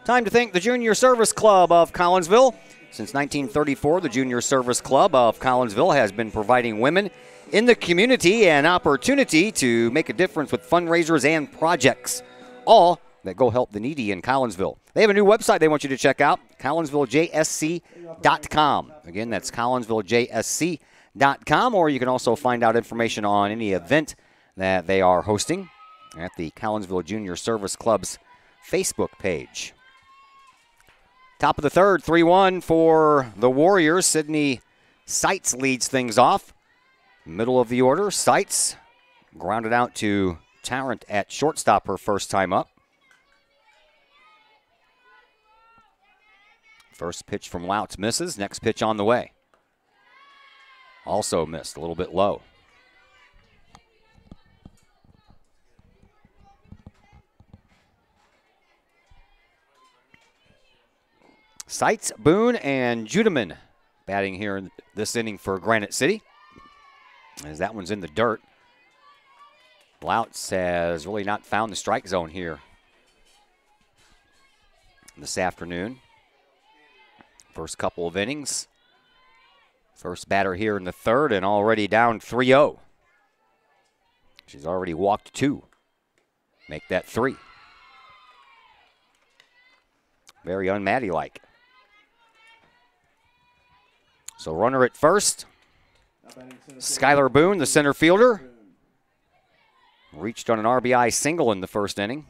Time to thank the Junior Service Club of Collinsville. Since 1934, the Junior Service Club of Collinsville has been providing women in the community an opportunity to make a difference with fundraisers and projects, all that go help the needy in Collinsville. They have a new website they want you to check out, collinsvilljsc.com. Again, that's collinsvilljsc.com, or you can also find out information on any event that they are hosting at the Collinsville Junior Service Club's Facebook page. Top of the third, 3-1 for the Warriors. Sydney Seitz leads things off. Middle of the order, Seitz grounded out to Tarrant at shortstop her first time up. First pitch from Louts misses. Next pitch on the way. Also missed, a little bit low. Seitz, Boone, and Judeman batting here in this inning for Granite City, as that one's in the dirt. Louts has really not found the strike zone here this afternoon. First couple of innings. First batter here in the third, and already down 3-0. She's already walked 2. Make that 3. Very un-Maddie-like. So runner at first. Skylar Boone, the center fielder, reached on an RBI single in the first inning.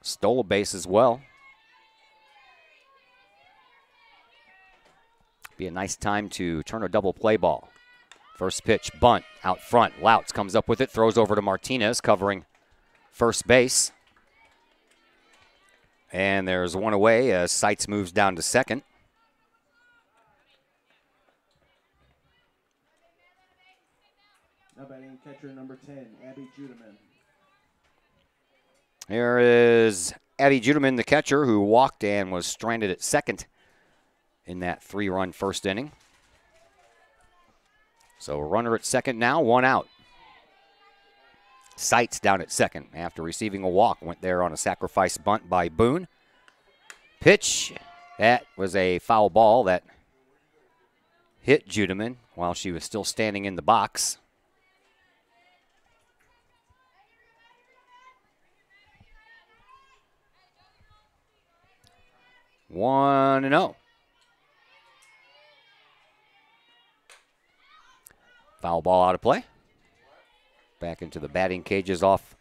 Stole a base as well. Be a nice time to turn a double play ball. First pitch, bunt, out front. Louts comes up with it, throws over to Martinez, covering first base. And there's one away as Seitz moves down to second. Now batting catcher number 10, Abby Judeman. Here is Abby Judeman, the catcher, who walked and was stranded at second in that 3-run first inning. So a runner at second now, 1 out. Seitz down at second after receiving a walk. Went there on a sacrifice bunt by Boone. Pitch, that was a foul ball that hit Judeman while she was still standing in the box. 1-0. Foul ball out of play. Back into the batting cages off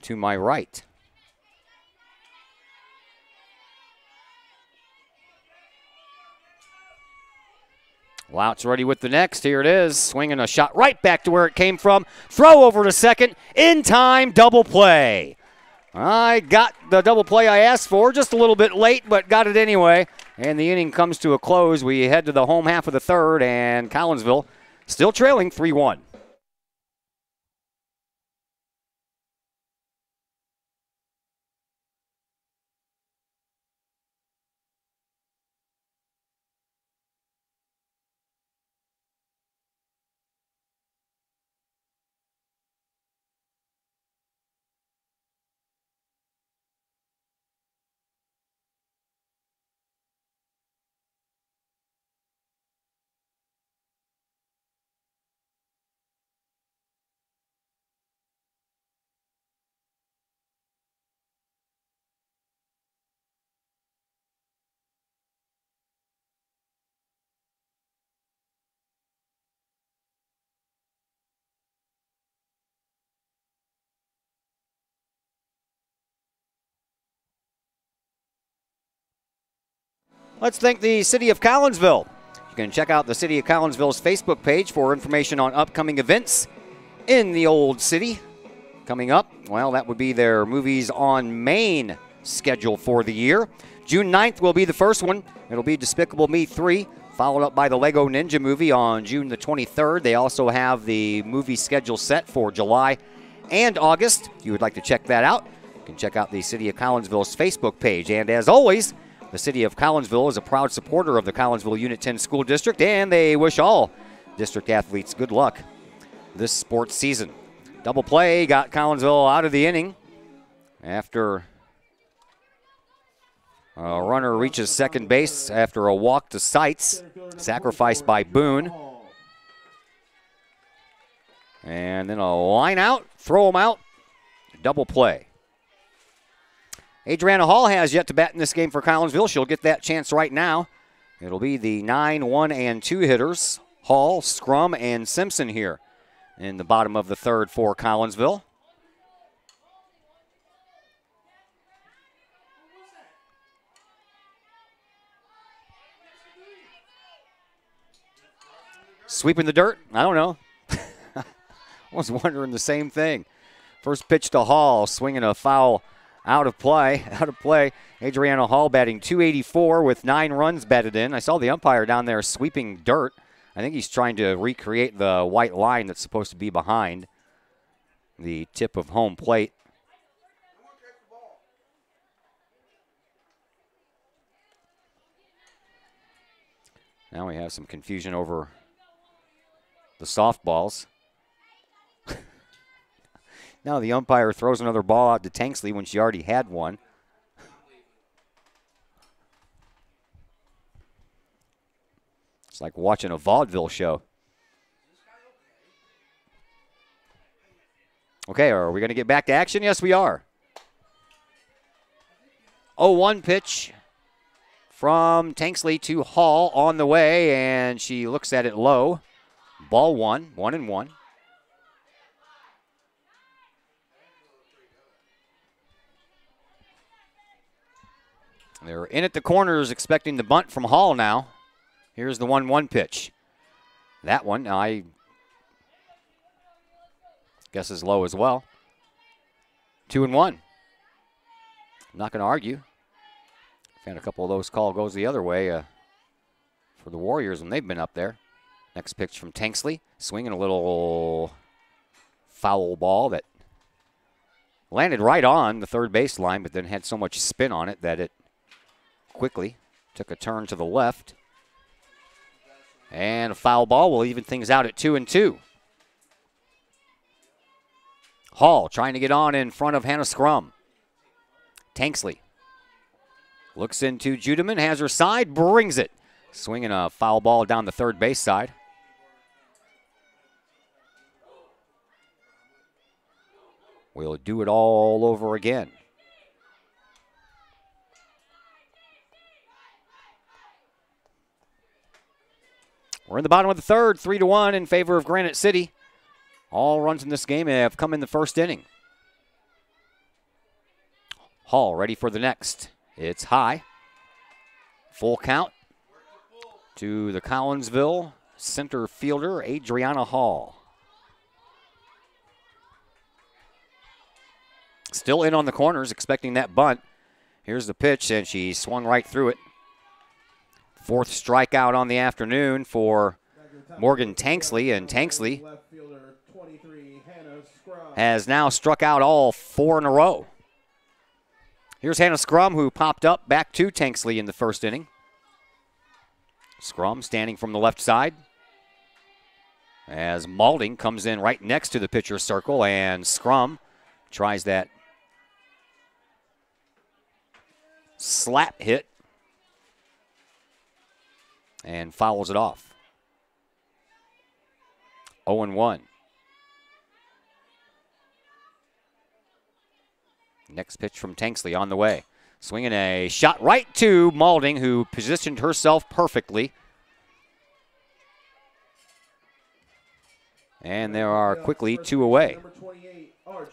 to my right. Louts ready with the next. Here it is. Swinging a shot right back to where it came from. Throw over to second. In time, double play. I got the double play I asked for, just a little bit late, but got it anyway. And the inning comes to a close. We head to the home half of the third, and Collinsville still trailing 3-1. Let's thank the City of Collinsville. You can check out the City of Collinsville's Facebook page for information on upcoming events in the Old City. Coming up, well, that would be their Movies on Main schedule for the year. June 9th will be the first one. It'll be Despicable Me 3, followed up by the Lego Ninja movie on June the 23rd. They also have the movie schedule set for July and August. If you would like to check that out, you can check out the City of Collinsville's Facebook page. And as always, the City of Collinsville is a proud supporter of the Collinsville Unit 10 School District, and they wish all district athletes good luck this sports season. Double play got Collinsville out of the inning after a runner reaches second base after a walk to Sights, sacrificed by Boone. And then a line out, throw him out, double play. Adriana Hall has yet to bat in this game for Collinsville. She'll get that chance right now. It'll be the 9, 1, and 2 hitters, Hall, Scrum, and Simpson here in the bottom of the third for Collinsville. Sweeping the dirt? I don't know. I was wondering the same thing. First pitch to Hall, swinging a foul out of play. Adriana Hall batting .284 with 9 runs batted in. I saw the umpire down there sweeping dirt. I think he's trying to recreate the white line that's supposed to be behind the tip of home plate. Now we have some confusion over the softballs. Now the umpire throws another ball out to Tanksley when she already had one. It's like watching a vaudeville show. Okay, are we going to get back to action? Yes, we are. 0-1 pitch from Tanksley to Hall on the way, and she looks at it low. Ball 1, 1-1. They're in at the corners expecting the bunt from Hall now. Here's the 1-1 pitch. That one, I guess, is low as well. 2-1. I'm not going to argue. Found a couple of those call goes the other way for the Warriors when they've been up there. Next pitch from Tanksley. Swinging a little foul ball that landed right on the third base line, but then had so much spin on it that it quickly took a turn to the left. And a foul ball will even things out at 2-2. Hall trying to get on in front of Hannah Scrum. Tanksley looks into Judeman, has her side, brings it. Swinging a foul ball down the third base side. We'll do it all over again. We're in the bottom of the third, 3-1 in favor of Granite City. All runs in this game have come in the first inning. Hall ready for the next. It's high. Full count to the Collinsville center fielder, Adriana Hall. Still in on the corners, expecting that bunt. Here's the pitch, and she swung right through it. Fourth strikeout on the afternoon for Morgan Tanksley, and Tanksley has now struck out all 4 in a row. Here's Hannah Scrum, who popped up back to Tanksley in the first inning. Scrum standing from the left side as Malding comes in right next to the pitcher's circle, and Scrum tries that slap hit and fouls it off. 0-1. Next pitch from Tanksley on the way. Swinging a shot right to Malding, who positioned herself perfectly. And there are quickly 2 away.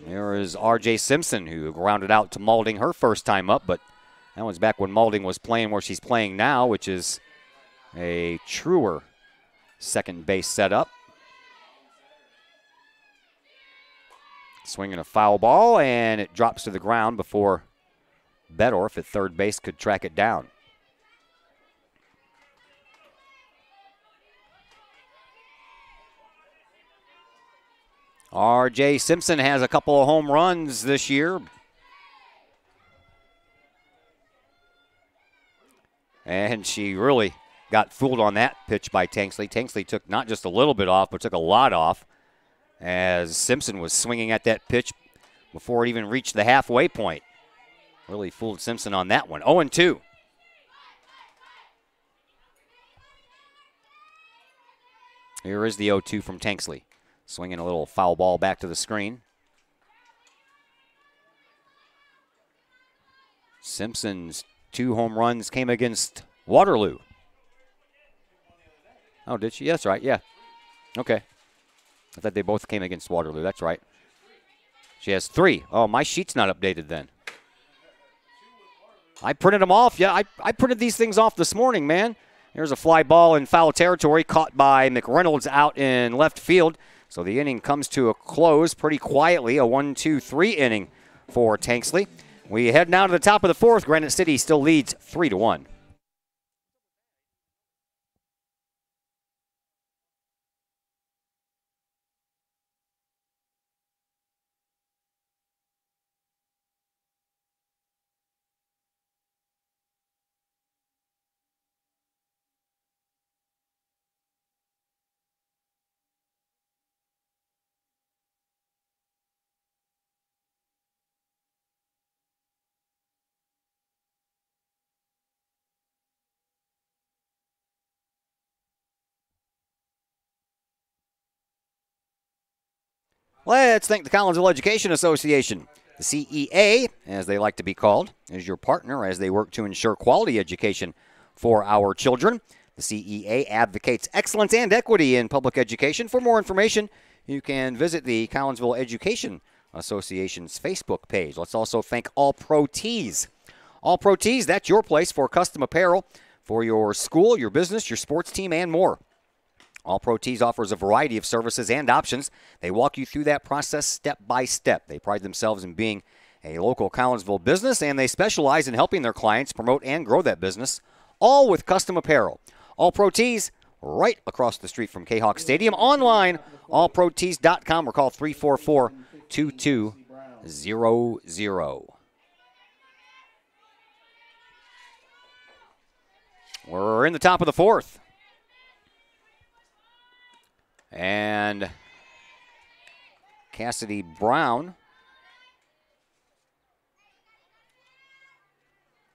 There is R.J. Simpson, who grounded out to Malding her first time up, but That one's back when Maulding was playing where she's playing now, which is a truer second base setup. Swinging a foul ball, and it drops to the ground before Bedorf at third base could track it down. R.J. Simpson has a couple of home runs this year. And she really got fooled on that pitch by Tanksley. Tanksley took not just a little bit off, but took a lot off as Simpson was swinging at that pitch before it even reached the halfway point. Really fooled Simpson on that one. 0-2. Here is the 0-2 from Tanksley. Swinging a little foul ball back to the screen. Simpson's 2 home runs came against Waterloo. Oh, did she? Yeah, that's right, yeah. Okay. I thought they both came against Waterloo. That's right. She has 3. Oh, my sheet's not updated then. I printed them off. Yeah, I printed these things off this morning, man. Here's a fly ball in foul territory caught by McReynolds out in left field. So the inning comes to a close pretty quietly, a 1-2-3 inning for Tanksley. We head now to the top of the 4th. Granite City still leads 3-1. Let's thank the Collinsville Education Association. The CEA, as they like to be called, is your partner as they work to ensure quality education for our children. The CEA advocates excellence and equity in public education. For more information, you can visit the Collinsville Education Association's Facebook page. Let's also thank All Pro Tees. All Pro Tees, that's your place for custom apparel for your school, your business, your sports team, and more. All Pro Tees offers a variety of services and options. They walk you through that process step by step. They pride themselves in being a local Collinsville business, and they specialize in helping their clients promote and grow that business, all with custom apparel. All Pro Tees, right across the street from Kahok Stadium. Online, allprotees.com, or call 344-2200. We're in the top of the 4th. And Cassidy Brown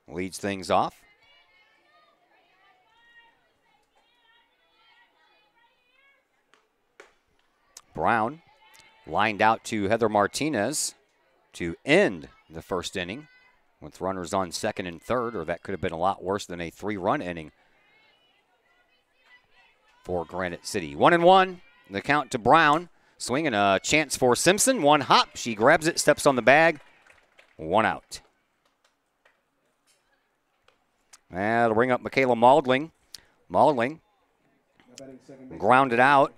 leads things off. Brown lined out to Heather Martinez to end the first inning with runners on second and third, or that could have been a lot worse than a 3-run inning for Granite City. 1-1. The count to Brown. Swinging a chance for Simpson. One hop. She grabs it, steps on the bag. 1 out. That'll bring up Michaela Maulding. Maulding grounded out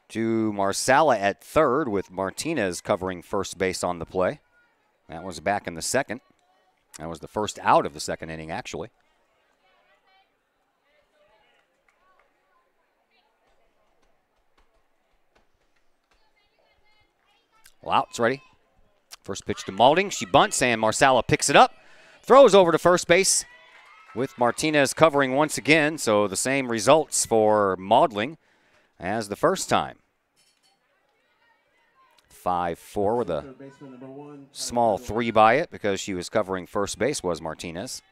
to Marsala at third with Martinez covering first base on the play. That was back in the second. That was the first out of the second inning, actually. Well, out's ready. First pitch to Maulding. She bunts, and Marsala picks it up. Throws over to first base with Martinez covering once again. So the same results for Maulding as the first time. 5-4 with a small 3 by it because she was covering first base was Martinez.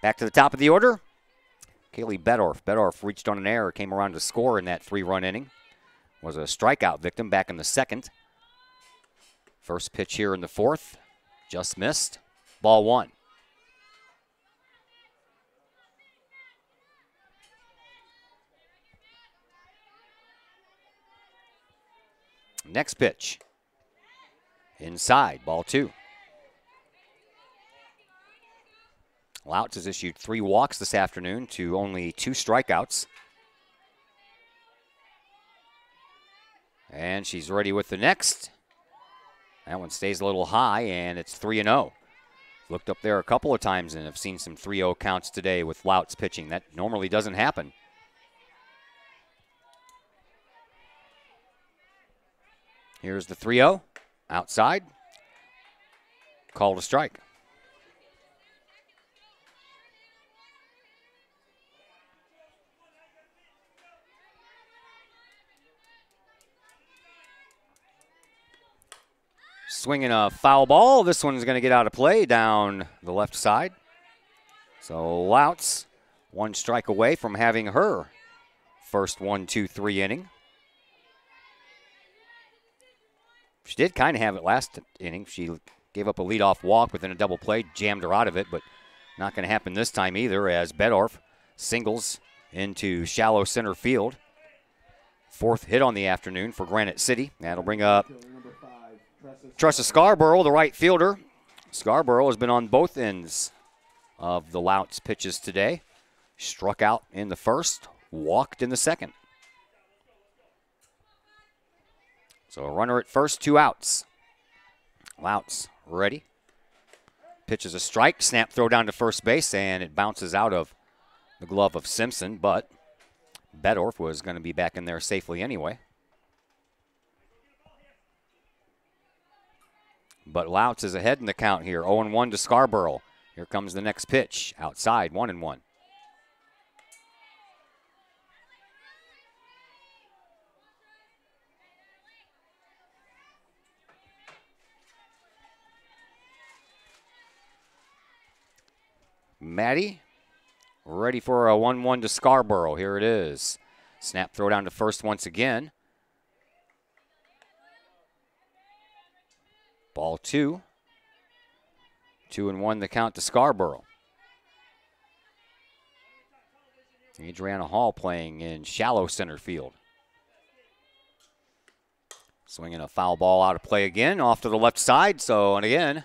Back to the top of the order. Kaylee Bedorf. Bedorf reached on an error, came around to score in that 3-run inning. Was a strikeout victim back in the second. First pitch here in the 4th, just missed. Ball 1. Next pitch. Inside, ball 2. Louts has issued 3 walks this afternoon to only 2 strikeouts. And she's ready with the next. That one stays a little high, and it's 3-0. Looked up there a couple of times and have seen some 3-0 counts today with Louts pitching. That normally doesn't happen. Here's the 3-0. Outside. Called a strike. Swinging a foul ball. This one's going to get out of play down the left side. So Louts, 1 strike away from having her first 1-2-3 inning. She did kind of have it last inning. She gave up a leadoff walk within a double play, jammed her out of it, but not going to happen this time either as Bedorf singles into shallow center field. 4th hit on the afternoon for Granite City. That'll bring up Tressa Scarborough, the right fielder. Scarborough has been on both ends of the Louts pitches today. Struck out in the first, walked in the second. So a runner at first, 2 outs. Louts ready. Pitches a strike, snap throw down to first base, and it bounces out of the glove of Simpson, but Bedorf was going to be back in there safely anyway. But Louts is ahead in the count here. 0-1 to Scarborough. Here comes the next pitch. Outside, 1-1. Maddie ready for a 1-1 to Scarborough. Here it is. Snap throw down to first once again. Ball 2. 2-1 the count to Scarborough. Adriana Hall playing in shallow center field. Swinging a foul ball out of play again, off to the left side. So, and again,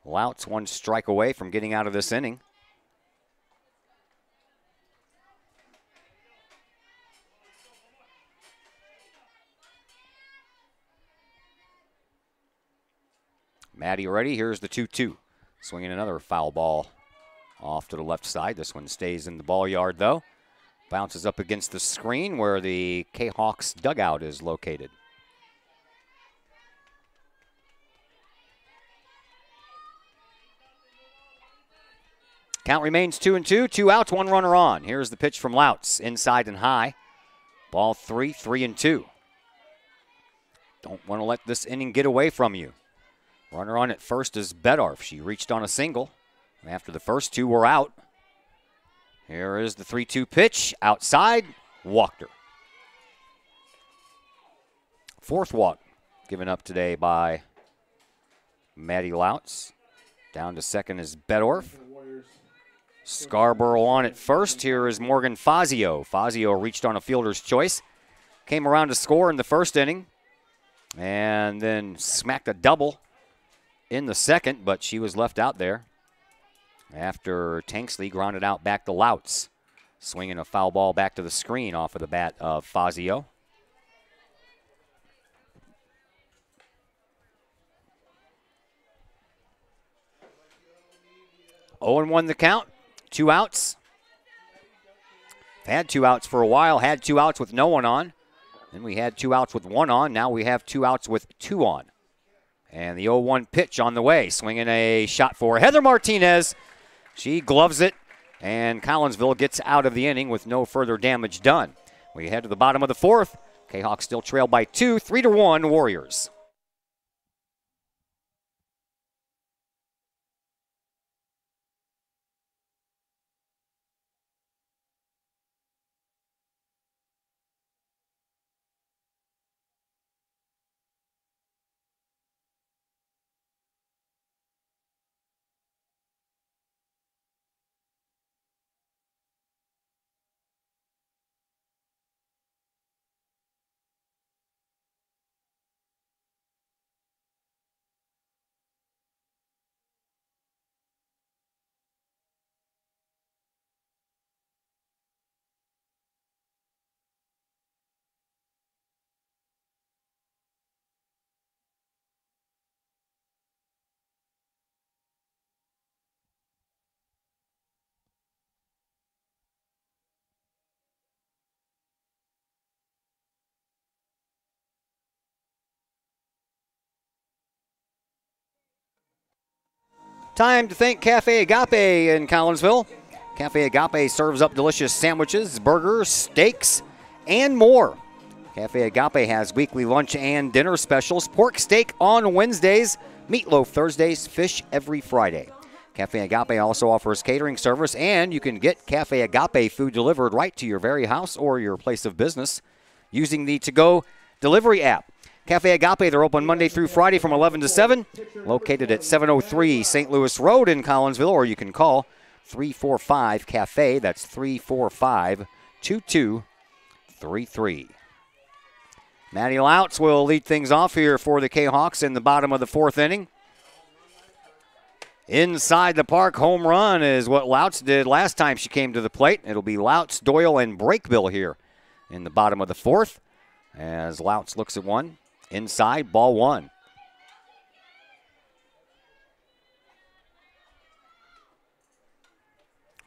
Louts 1 strike away from getting out of this inning. Maddie ready. Here's the 2-2. Swinging another foul ball off to the left side. This one stays in the ball yard, though. Bounces up against the screen where the Kahoks dugout is located. Count remains 2-2. 2 outs, 1 runner on. Here's the pitch from Louts. Inside and high. Ball 3, 3-2. Don't want to let this inning get away from you. Runner on at first is Bedorf. She reached on a single. After the first 2 were out. Here is the 3-2 pitch. Outside. Walked her. 4th walk given up today by Maddie Louts. Down to second is Bedorf. Scarborough on at first. Here is Morgan Fazio. Fazio reached on a fielder's choice. Came around to score in the first inning. And then smacked a double in the second, but she was left out there after Tanksley grounded out back to Louts. Swinging a foul ball back to the screen off of the bat of Fazio. Oh and 1 the count. 2 outs. Had 2 outs for a while. Had 2 outs with no one on. Then we had 2 outs with 1 on. Now we have 2 outs with 2 on. And the 0-1 pitch on the way. Swinging a shot for Heather Martinez. She gloves it. And Collinsville gets out of the inning with no further damage done. We head to the bottom of the 4th. Kahok still trail by 2, 3-1 Warriors. Time to thank Cafe Agape in Collinsville. Cafe Agape serves up delicious sandwiches, burgers, steaks, and more. Cafe Agape has weekly lunch and dinner specials, pork steak on Wednesdays, meatloaf Thursdays, fish every Friday. Cafe Agape also offers catering service, and you can get Cafe Agape food delivered right to your very house or your place of business using the to-go delivery app. Cafe Agape, they're open Monday through Friday from 11 to 7, located at 703 St. Louis Road in Collinsville, or you can call 345-CAFE. That's 345-2233. Maddie Louts will lead things off here for the Kahawks in the bottom of the fourth inning. Inside the park, home run is what Louts did last time she came to the plate. It'll be Louts, Doyle, and Breakbill here in the bottom of the fourth as Louts looks at one. Inside, ball one.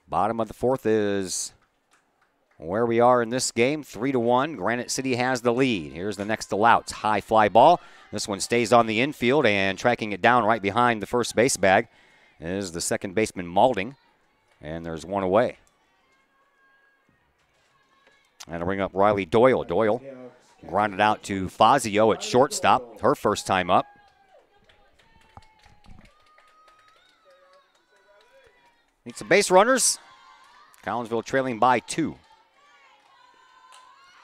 Bottom of the fourth is where we are in this game, 3-1. Granite City has the lead. Here's the next to Louts. High fly ball. This one stays on the infield, and tracking it down right behind the first base bag is the second baseman Malding, and there's one away. And to bring up Riley Doyle. Doyle grounded out to Fazio at shortstop, her first time up. Need some base runners. Collinsville trailing by 2.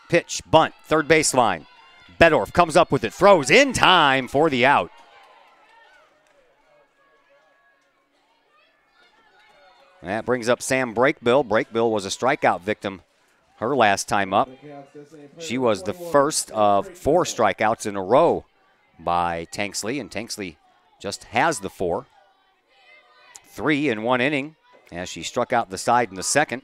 Pitch, bunt, third baseline. Bedorf comes up with it, throws in time for the out. That brings up Sam Breakbill. Breakbill was a strikeout victim her last time up. She was the first of 4 strikeouts in a row by Tanksley, and Tanksley just has the 4. 3 in 1 inning as she struck out the side in the second.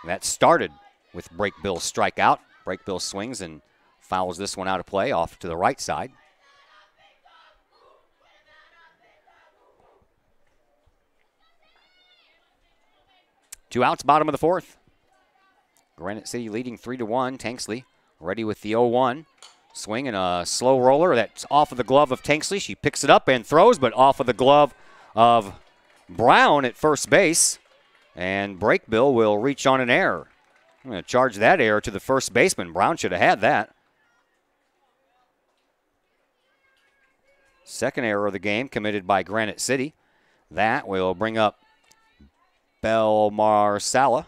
That started with Breakbill's strikeout. Breakbill swings and fouls this one out of play off to the right side. Two outs, bottom of the fourth. Granite City leading 3-1. Tanksley ready with the 0-1. Swing and a slow roller that's off of the glove of Tanksley. She picks it up and throws, but off of the glove of Brown at first base. And Breakbill will reach on an error. I'm going to charge that error to the first baseman. Brown should have had that. Second error of the game committed by Granite City. That will bring up Belmar Sala.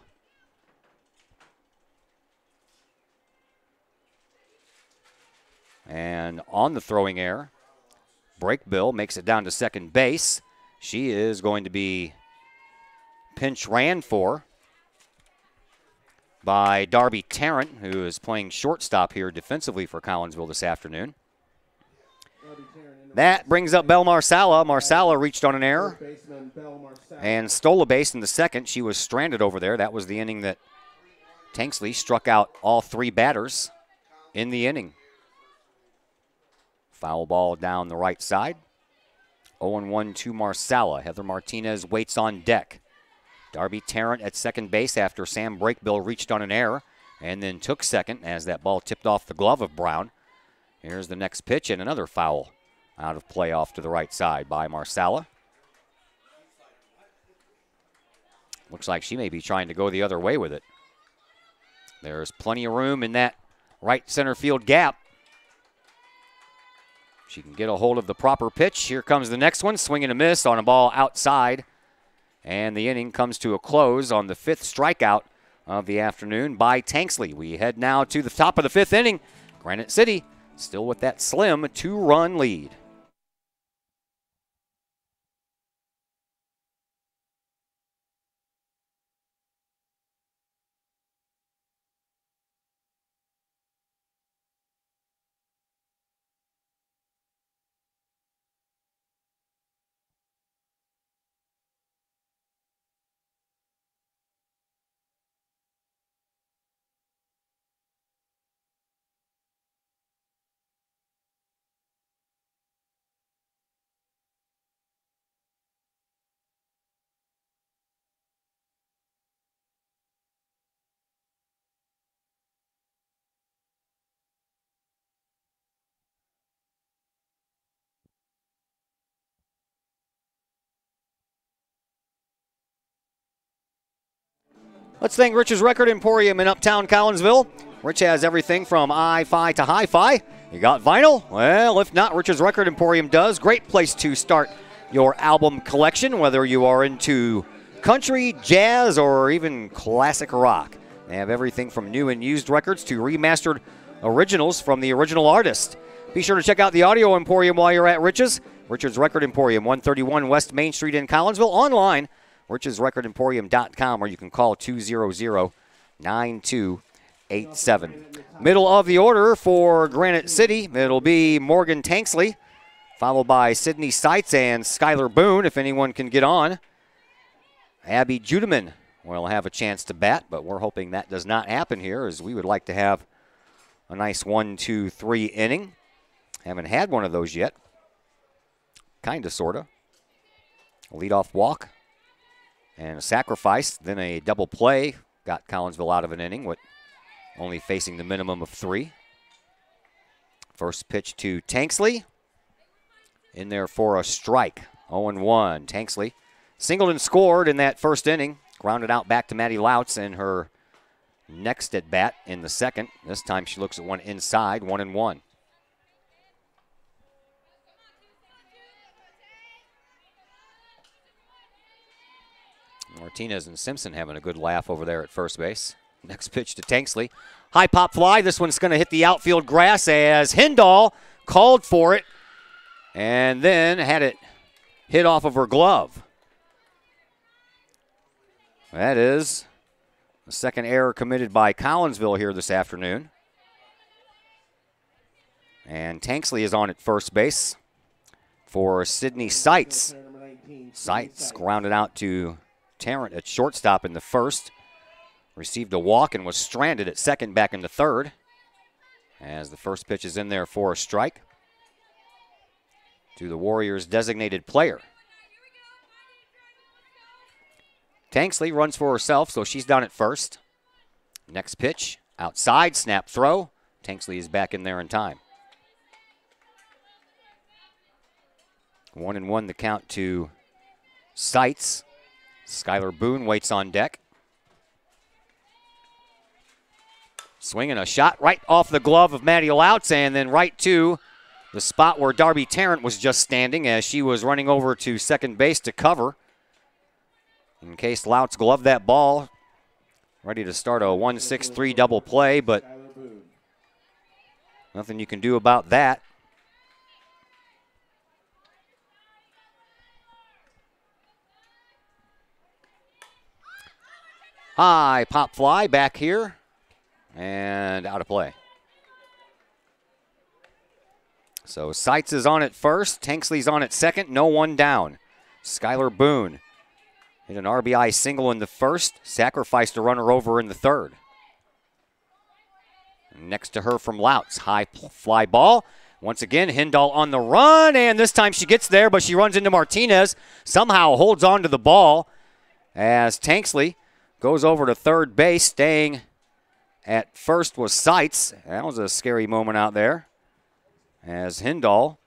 And on the throwing error, Breakbill makes it down to second base. She is going to be pinch ran for by Darby Tarrant, who is playing shortstop here defensively for Collinsville this afternoon. That brings up Belle Marsala. Marsala reached on an error and stole a base in the second. She was stranded over there. That was the inning that Tanksley struck out all 3 batters in the inning. Foul ball down the right side. 0-1 to Marsala. Heather Martinez waits on deck. Darby Tarrant at second base after Sam Breakbill reached on an error and then took second as that ball tipped off the glove of Brown. Here's the next pitch and another foul out of play off to the right side by Marsala. Looks like she may be trying to go the other way with it. There's plenty of room in that right center field gap. She can get a hold of the proper pitch. Here comes the next one. Swing and a miss on a ball outside. And the inning comes to a close on the 5th strikeout of the afternoon by Tanksley. We head now to the top of the 5th inning. Granite City still with that slim 2-run lead. Let's thank Rich's Record Emporium in Uptown Collinsville. Rich has everything from hi-fi to hi-fi. You got vinyl? Well, if not, Rich's Record Emporium does. Great place to start your album collection, whether you are into country, jazz, or even classic rock. They have everything from new and used records to remastered originals from the original artist. Be sure to check out the Audio Emporium while you're at Rich's. Rich's Record Emporium, 131 West Main Street in Collinsville. Online, richesrecordemporium.com, or you can call 200-9287. Middle of the order for Granite City, it'll be Morgan Tanksley, followed by Sydney Seitz and Skylar Boone, if anyone can get on. Abby Judeman will have a chance to bat, but we're hoping that does not happen here, as we would like to have a nice 1-2-3 inning. Haven't had one of those yet. Kind of, sort of. A leadoff walk and a sacrifice, then a double play. Got Collinsville out of an inning with only facing the minimum of 3. First pitch to Tanksley. In there for a strike. 0-1. Tanksley singled and scored in that first inning. Grounded out back to Maddie Lautz in her next at bat in the second. This time she looks at one inside, 1-1. Martinez and Simpson having a good laugh over there at first base. Next pitch to Tanksley. High pop fly. This one's going to hit the outfield grass as Hindall called for it and then had it hit off of her glove. That is the second error committed by Collinsville here this afternoon. And Tanksley is on at first base for Sydney Seitz. Seitz grounded out to Tarrant at shortstop in the first. Received a walk and was stranded at second back in the third. As the first pitch is in there for a strike to the Warriors' designated player. Tanksley runs for herself, so she's down at first. Next pitch, outside, snap throw. Tanksley is back in there in time. 1-1 the count to Seitz. Skylar Boone waits on deck. Swinging a shot right off the glove of Maddie Lautz and then right to the spot where Darby Tarrant was just standing as she was running over to second base to cover. In case Lautz gloved that ball. Ready to start a 1-6-3 double play, but nothing you can do about that. High pop fly back here and out of play. So Seitz is on at first. Tanksley's on at second. No one down. Skylar Boone hit an RBI single in the first. Sacrificed a runner over in the third. Next to her from Lautz. High fly ball. Once again, Hindall on the run. And this time she gets there, but she runs into Martinez. Somehow holds on to the ball as Tanksley goes over to third base. Staying at first was Seitz. That was a scary moment out there as Hindall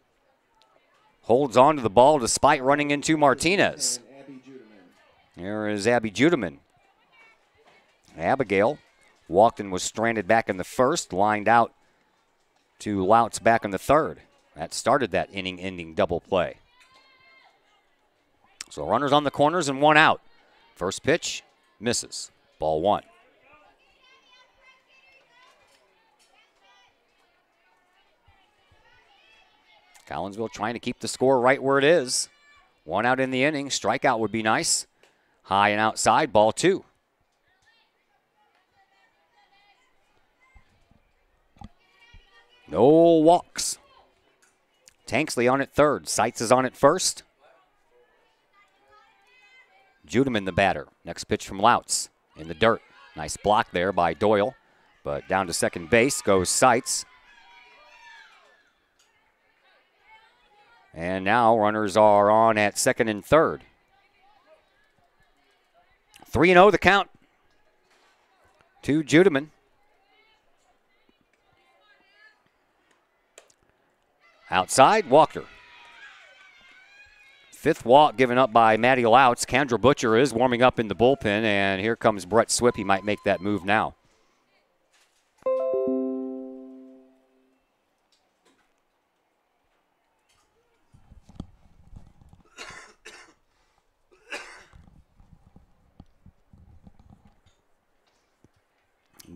holds on to the ball despite running into Martinez. Here is Abby Judeman. Abigail walked and was stranded back in the first, lined out to Lautz back in the third. That started that inning-ending double play. So runners on the corners and one out. First pitch. Misses. Ball 1. Collinsville trying to keep the score right where it is. One out in the inning. Strikeout would be nice. High and outside. Ball 2. No walks. Tanksley on at third. Seitz is on at first. Judeman the batter. Next pitch from Lautz in the dirt. Nice block there by Doyle. But down to second base goes Seitz. And now runners are on at second and third. 3-0 the count to Judeman. Outside, Walker. Fifth walk given up by Maddie Louts. Kendra Butcher is warming up in the bullpen, and here comes Brett Swip. He might make that move now.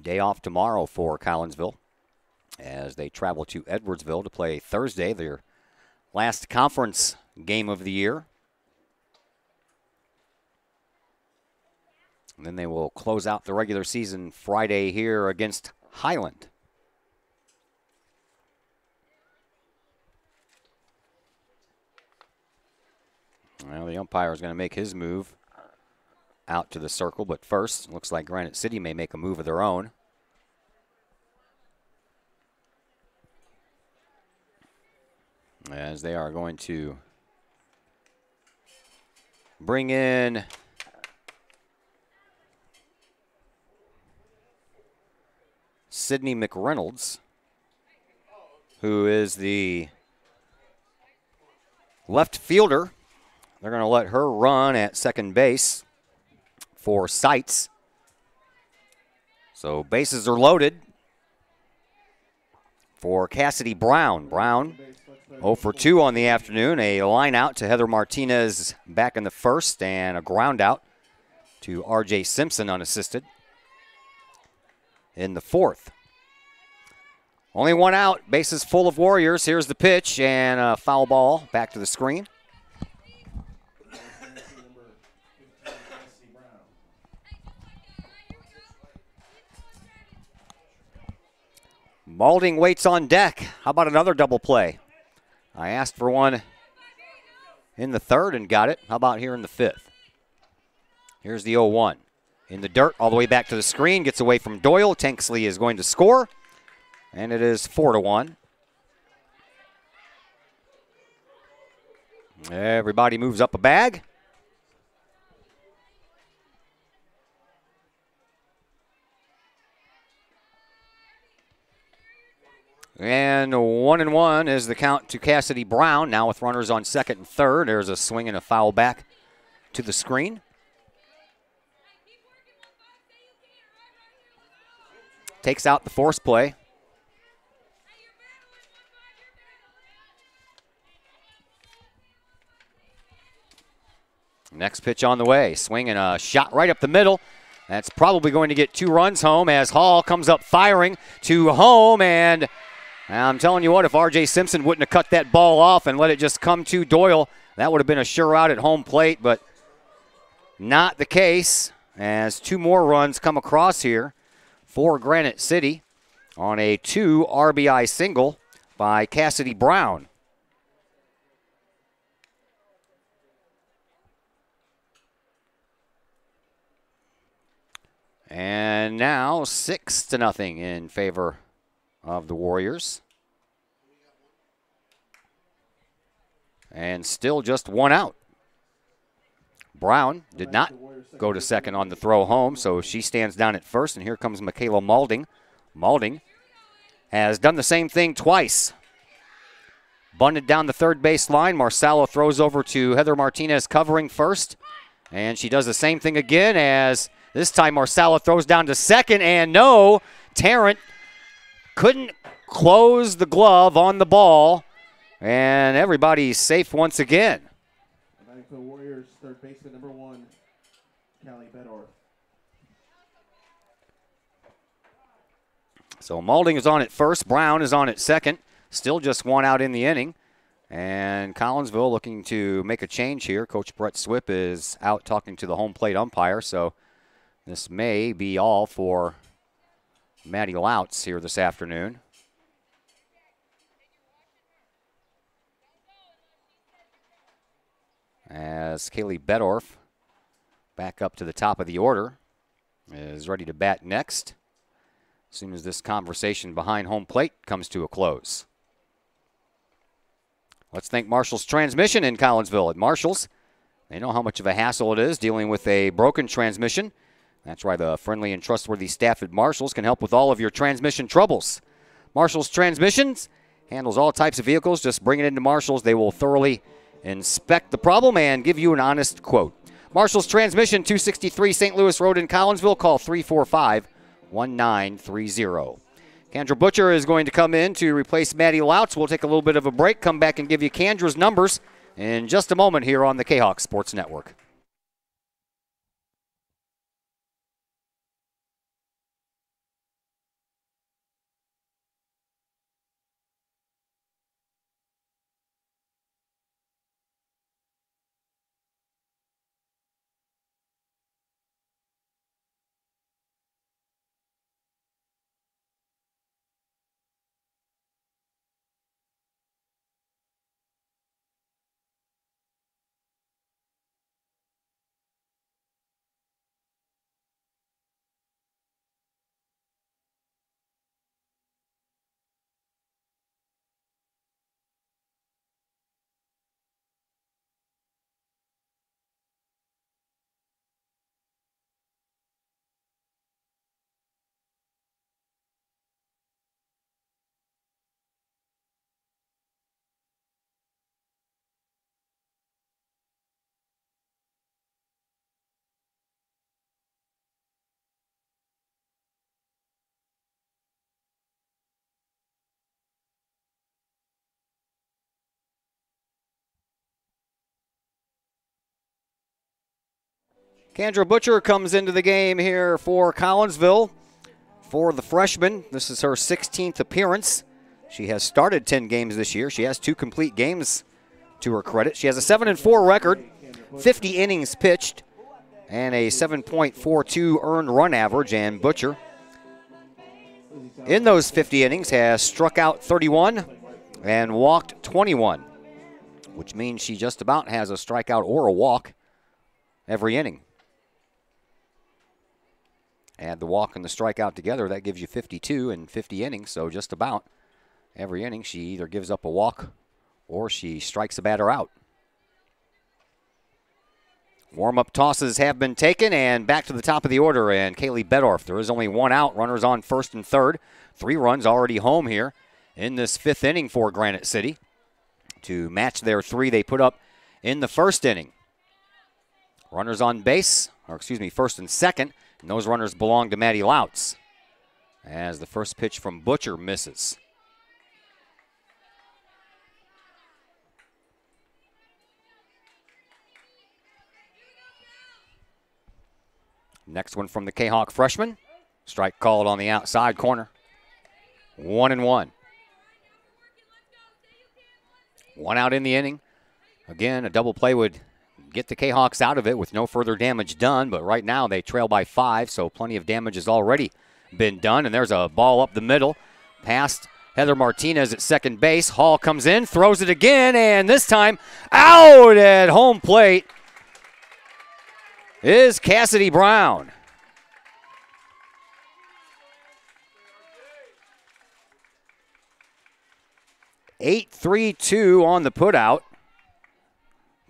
Day off tomorrow for Collinsville as they travel to Edwardsville to play Thursday, their last conference game of the year. And then they will close out the regular season Friday here against Highland. Well, the umpire is going to make his move out to the circle, but first, looks like Granite City may make a move of their own. As they are going to bring in Sydney McReynolds, who is the left fielder. They're going to let her run at second base for Sites. So bases are loaded for Cassidy Brown. Brown 0 for 2 on the afternoon. A line out to Heather Martinez back in the first, and a ground out to R.J. Simpson unassisted in the fourth. Only one out, bases full of Warriors. Here's the pitch, and a foul ball back to the screen. Maulding waits on deck. How about another double play? I asked for one in the third and got it. How about here in the fifth? Here's the 0-1. In the dirt, all the way back to the screen. Gets away from Doyle. Tanksley is going to score. And it is 4-1. Everybody moves up a bag. And 1-1 is the count to Cassidy Brown. Now with runners on second and third. There's a swing and a foul back to the screen. Takes out the force play. Next pitch on the way. Swing and a shot right up the middle. That's probably going to get 2 runs home as Hall comes up firing to home. And I'm telling you what, if R.J. Simpson wouldn't have cut that ball off and let it just come to Doyle, that would have been a sure out at home plate, but not the case as 2 more runs come across here for Granite City on a 2 RBI single by Cassidy Brown. And now 6-0 in favor of the Warriors. And still just 1 out. Brown did not go to second on the throw home, so she stands down at first, and here comes Michaela Maulding. Maulding has done the same thing twice. Bunted down the third base line. Marsalo throws over to Heather Martinez covering first, and she does the same thing again as this time Marsalo throws down to second, and no, Tarrant couldn't close the glove on the ball, and everybody's safe once again. The Warriors, third baseman number 1, Callie Bedorf. So Maulding is on at first, Brown is on at second, still just 1 out in the inning. And Collinsville looking to make a change here. Coach Brett Swip is out talking to the home plate umpire, so this may be all for Maddie Louts here this afternoon. As Kaylee Bedorf, back up to the top of the order, is ready to bat next as soon as this conversation behind home plate comes to a close. Let's thank Marshall's Transmission in Collinsville. At Marshall's, they know how much of a hassle it is dealing with a broken transmission. That's why the friendly and trustworthy staff at Marshall's can help with all of your transmission troubles. Marshall's Transmissions handles all types of vehicles. Just bring it into Marshall's. They will thoroughly inspect the problem and give you an honest quote. Marshall's Transmission, 263 St. Louis Road in Collinsville. Call 345-1930. Kendra Butcher is going to come in to replace Maddie Lautz. We'll take a little bit of a break, come back and give you Kendra's numbers in just a moment here on the Kahok Sports Network. Kendra Butcher comes into the game here for Collinsville. For the freshman, this is her 16th appearance. She has started 10 games this year. She has 2 complete games to her credit. She has a 7-4 record, 50 innings pitched, and a 7.42 earned run average. And Butcher, in those 50 innings, has struck out 31 and walked 21, which means she just about has a strikeout or a walk every inning. Add the walk and the strikeout together, that gives you 52 in 50 innings, so just about every inning she either gives up a walk or she strikes a batter out. Warm-up tosses have been taken, and back to the top of the order, and Kaylee Bedorf. There is only 1 out, runners on first and third. 3 runs already home here in this 5th inning for Granite City to match their 3 they put up in the first inning. Runners on base, or excuse me, first and second. And those runners belong to Maddie Lautz as the first pitch from Butcher misses. Next one from the Kahok freshman. Strike called on the outside corner. 1-1. 1 out in the inning. Again, a double play would get the Kahawks out of it with no further damage done, but right now they trail by 5, so plenty of damage has already been done. And there's a ball up the middle past Heather Martinez at second base. Hall comes in, throws it again, and this time out at home plate is Cassidy Brown. (8-3-2) on the putout.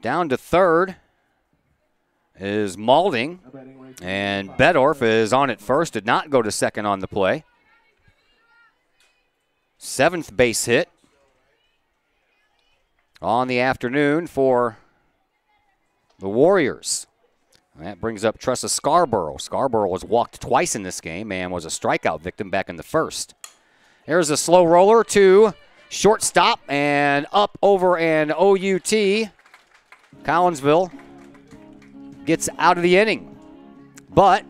Down to third is Malding, and Bedorf is on at first, did not go to second on the play. 7th base hit on the afternoon for the Warriors. That brings up Tressa Scarborough. Scarborough has walked twice in this game and was a strikeout victim back in the first. There's a slow roller to shortstop and up over an OUT. Collinsville gets out of the inning, but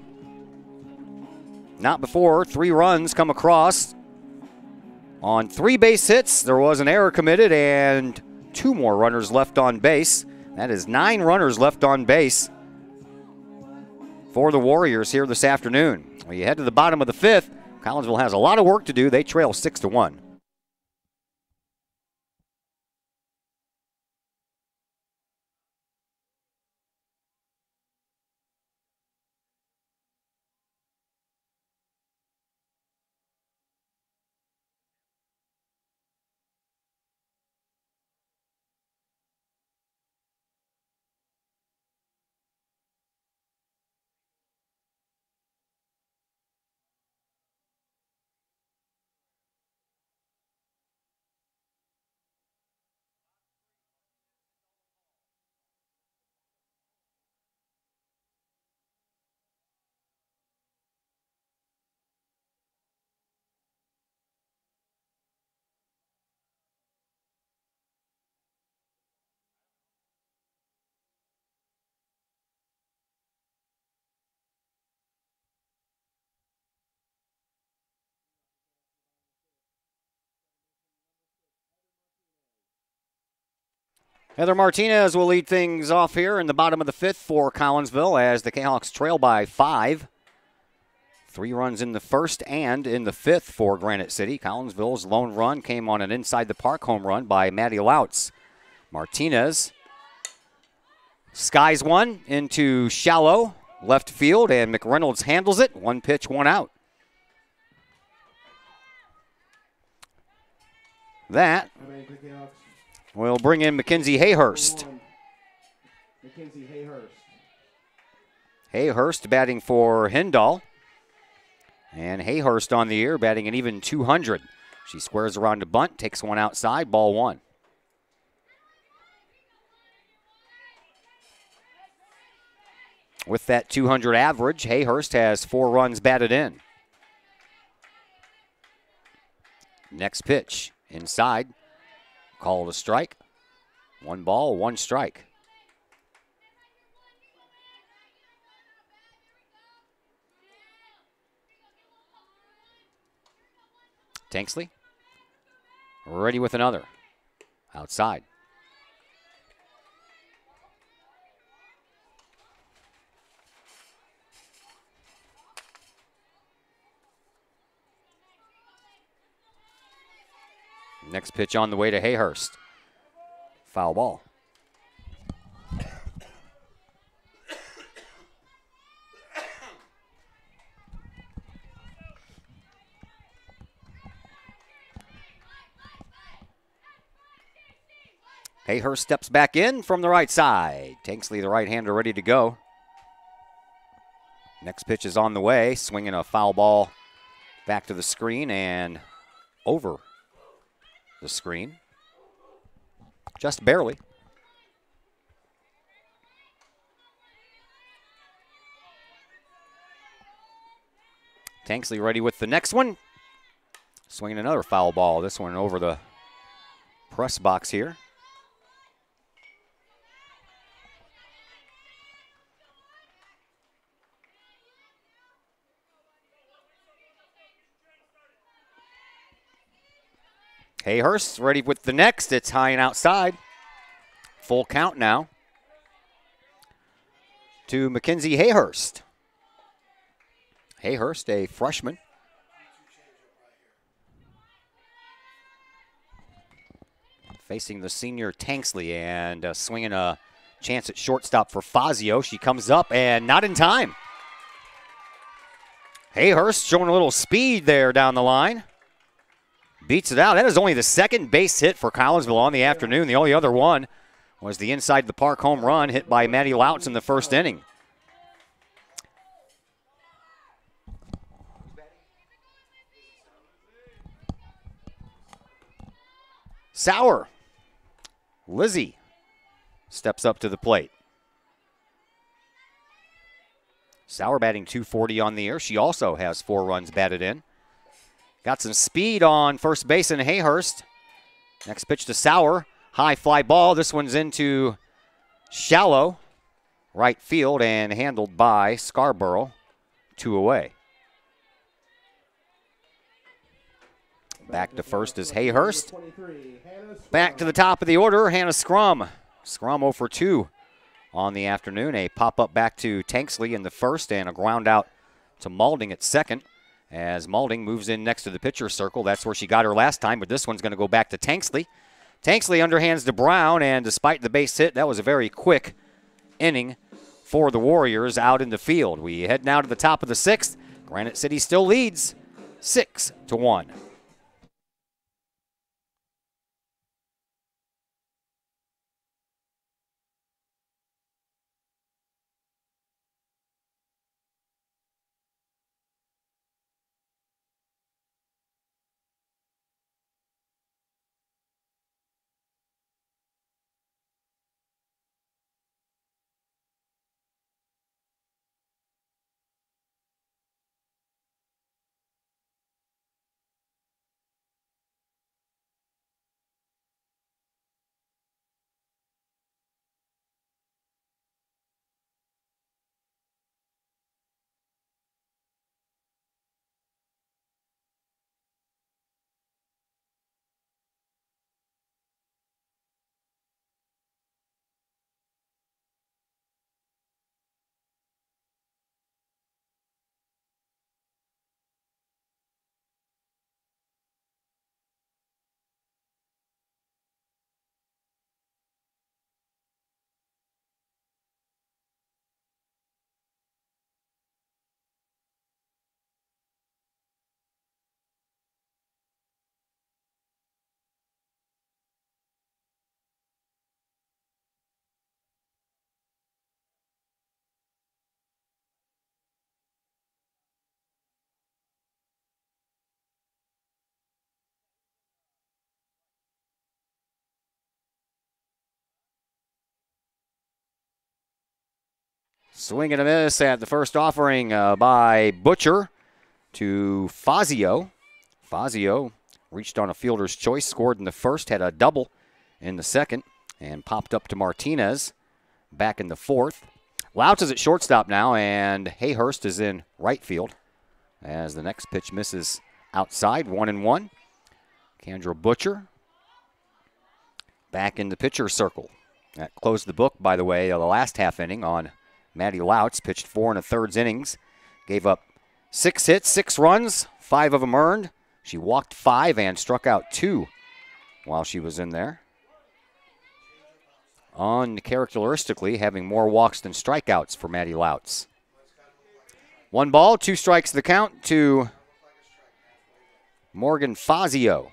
not before 3 runs come across. On 3 base hits, there was an error committed and 2 more runners left on base. That is 9 runners left on base for the Warriors here this afternoon. When you head to the bottom of the 5th, Collinsville has a lot of work to do. They trail 6-1. Heather Martinez will lead things off here in the bottom of the fifth for Collinsville as the Kahawks trail by 5. 3 runs in the first and in the fifth for Granite City. Collinsville's lone run came on an inside the park home run by Maddie Lautz. Martinez skies one into shallow left field, and McReynolds handles it. 1 pitch, 1 out. That will bring in Mackenzie Hayhurst. Mackenzie Hayhurst. Hayhurst batting for Hindall. And Hayhurst on the year batting an even 200. She squares around to bunt, takes one outside, ball 1. With that 200 average, Hayhurst has 4 runs batted in. Next pitch, inside, called a strike. 1 ball, 1 strike. Tanksley, ready with another. Outside. Next pitch on the way to Hayhurst. Foul ball. Hayhurst steps back in from the right side. Tanksley, the right-hander, ready to go. Next pitch is on the way. Swinging a foul ball back to the screen and over the screen. Just barely. Tanksley ready with the next one. Swinging another foul ball. This one over the press box here. Hayhurst ready with the next. It's high and outside. Full count now to Mackenzie Hayhurst. Hayhurst, a freshman. Facing the senior Tanksley and swinging a chance at shortstop for Fazio. She comes up and not in time. Hayhurst showing a little speed there down the line. Beats it out. That is only the second base hit for Collinsville on the afternoon. The only other one was the inside the park home run hit by Maddie Lautz in the first inning. Sauer. Lizzie steps up to the plate. Sauer batting .240 on the year. She also has 4 runs batted in. Got some speed on first base in Hayhurst. Next pitch to Sauer. High fly ball. This one's into shallow right field and handled by Scarborough. 2 away. Back to first is Hayhurst. Back to the top of the order, Hannah Scrum. Scrum 0 for 2 on the afternoon. A pop-up back to Tanksley in the first and a ground out to Maulding at second. As Maulding moves in next to the pitcher circle. That's where she got her last time, but this one's going to go back to Tanksley. Tanksley underhands to Brown, and despite the base hit, that was a very quick inning for the Warriors out in the field. We head now to the top of the 6th. Granite City still leads 6-1. Swing and a miss at the first offering by Butcher to Fazio. Fazio reached on a fielder's choice, scored in the first, had a double in the second, and popped up to Martinez back in the fourth. Louts is at shortstop now, and Hayhurst is in right field as the next pitch misses outside, 1-1. Kendra Butcher back in the pitcher circle. That closed the book, by the way, the last half inning on Maddie Louts. Pitched 4 1/3 innings, gave up 6 hits, 6 runs, 5 of them earned. She walked 5 and struck out 2 while she was in there. Uncharacteristically, having more walks than strikeouts for Maddie Louts. 1 ball, 2 strikes the count to Morgan Fazio.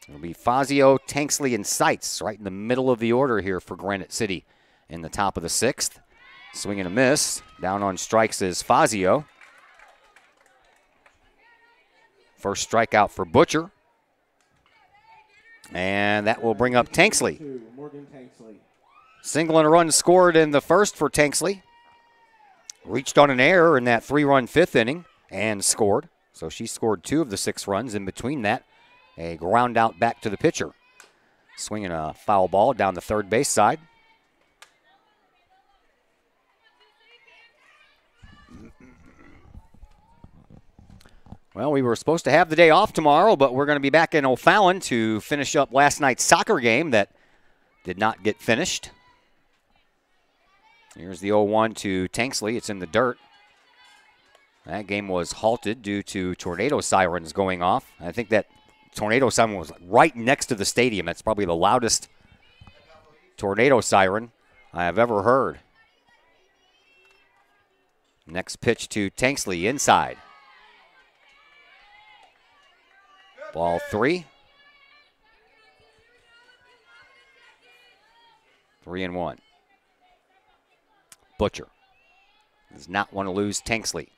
It'll be Fazio, Tanksley, and Seitz right in the middle of the order here for Granite City in the top of the 6th. Swing and a miss. Down on strikes is Fazio. First strikeout for Butcher. And that will bring up Tanksley. Single and a run scored in the first for Tanksley. Reached on an error in that 3-run 5th inning and scored. So she scored 2 of the 6 runs. In between that, a ground out back to the pitcher. Swinging a foul ball down the third base side. Well, we were supposed to have the day off tomorrow, but we're going to be back in O'Fallon to finish up last night's soccer game that did not get finished. Here's the 0-1 to Tanksley. It's in the dirt. That game was halted due to tornado sirens going off. I think that tornado siren was right next to the stadium. That's probably the loudest tornado siren I have ever heard. Next pitch to Tanksley inside. Ball 3. 3-1. Butcher does not want to lose Tanksley.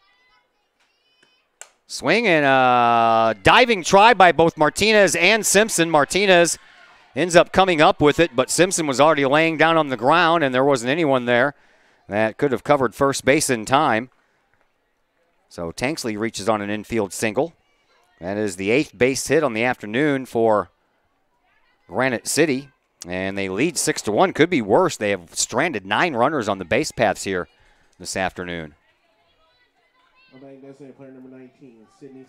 Swing and a diving try by both Martinez and Simpson. Martinez ends up coming up with it, but Simpson was already laying down on the ground, and there wasn't anyone there that could have covered first base in time. So Tanksley reaches on an infield single. That is the 8th base hit on the afternoon for Granite City, and they lead 6-1. Could be worse. They have stranded 9 runners on the base paths here this afternoon.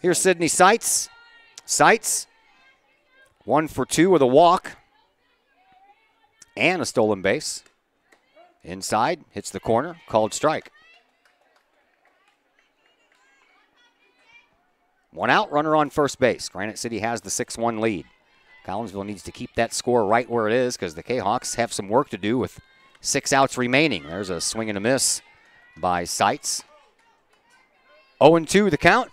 Here's Sydney Seitz. Seitz, 1 for 2 with a walk and a stolen base. Inside, hits the corner, called strike. 1 out, runner on first base. Granite City has the 6-1 lead. Collinsville needs to keep that score right where it is because the Kahawks have some work to do with 6 outs remaining. There's a swing and a miss by Seitz. 0-2 the count.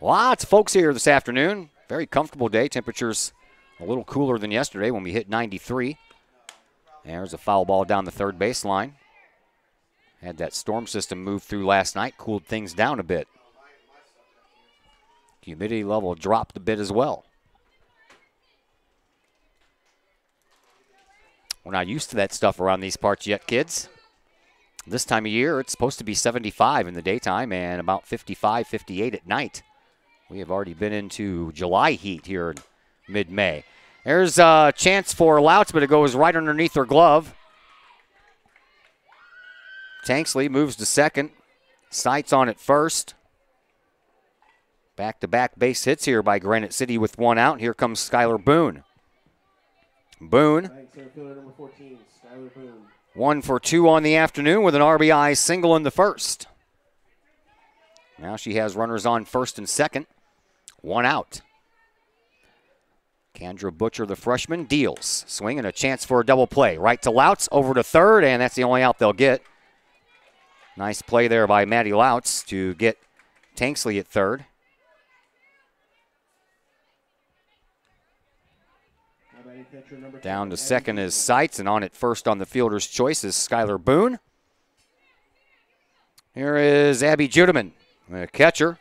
Lots of folks here this afternoon. Very comfortable day. Temperatures a little cooler than yesterday when we hit 93. There's a foul ball down the third baseline. Had that storm system move through last night, cooled things down a bit. Humidity level dropped a bit as well. We're not used to that stuff around these parts yet, kids. This time of year, it's supposed to be 75 in the daytime and about 55, 58 at night. We have already been into July heat here in mid-May. There's a chance for Louts, but it goes right underneath her glove. Tanksley moves to second. Seitz on at first. Back-to-back base hits here by Granite City with 1 out. Here comes Skylar Boone. Boone. 1 for 2 on the afternoon with an RBI single in the first. Now she has runners on first and second. 1 out. Kendra Butcher, the freshman, deals. Swing and a chance for a double play. Right to Louts, over to third, and that's the only out they'll get. Nice play there by Maddie Louts to get Tanksley at third. Down to second is Seitz, and on at first on the fielder's choice is Skylar Boone. Here is Abby Judeman, the catcher.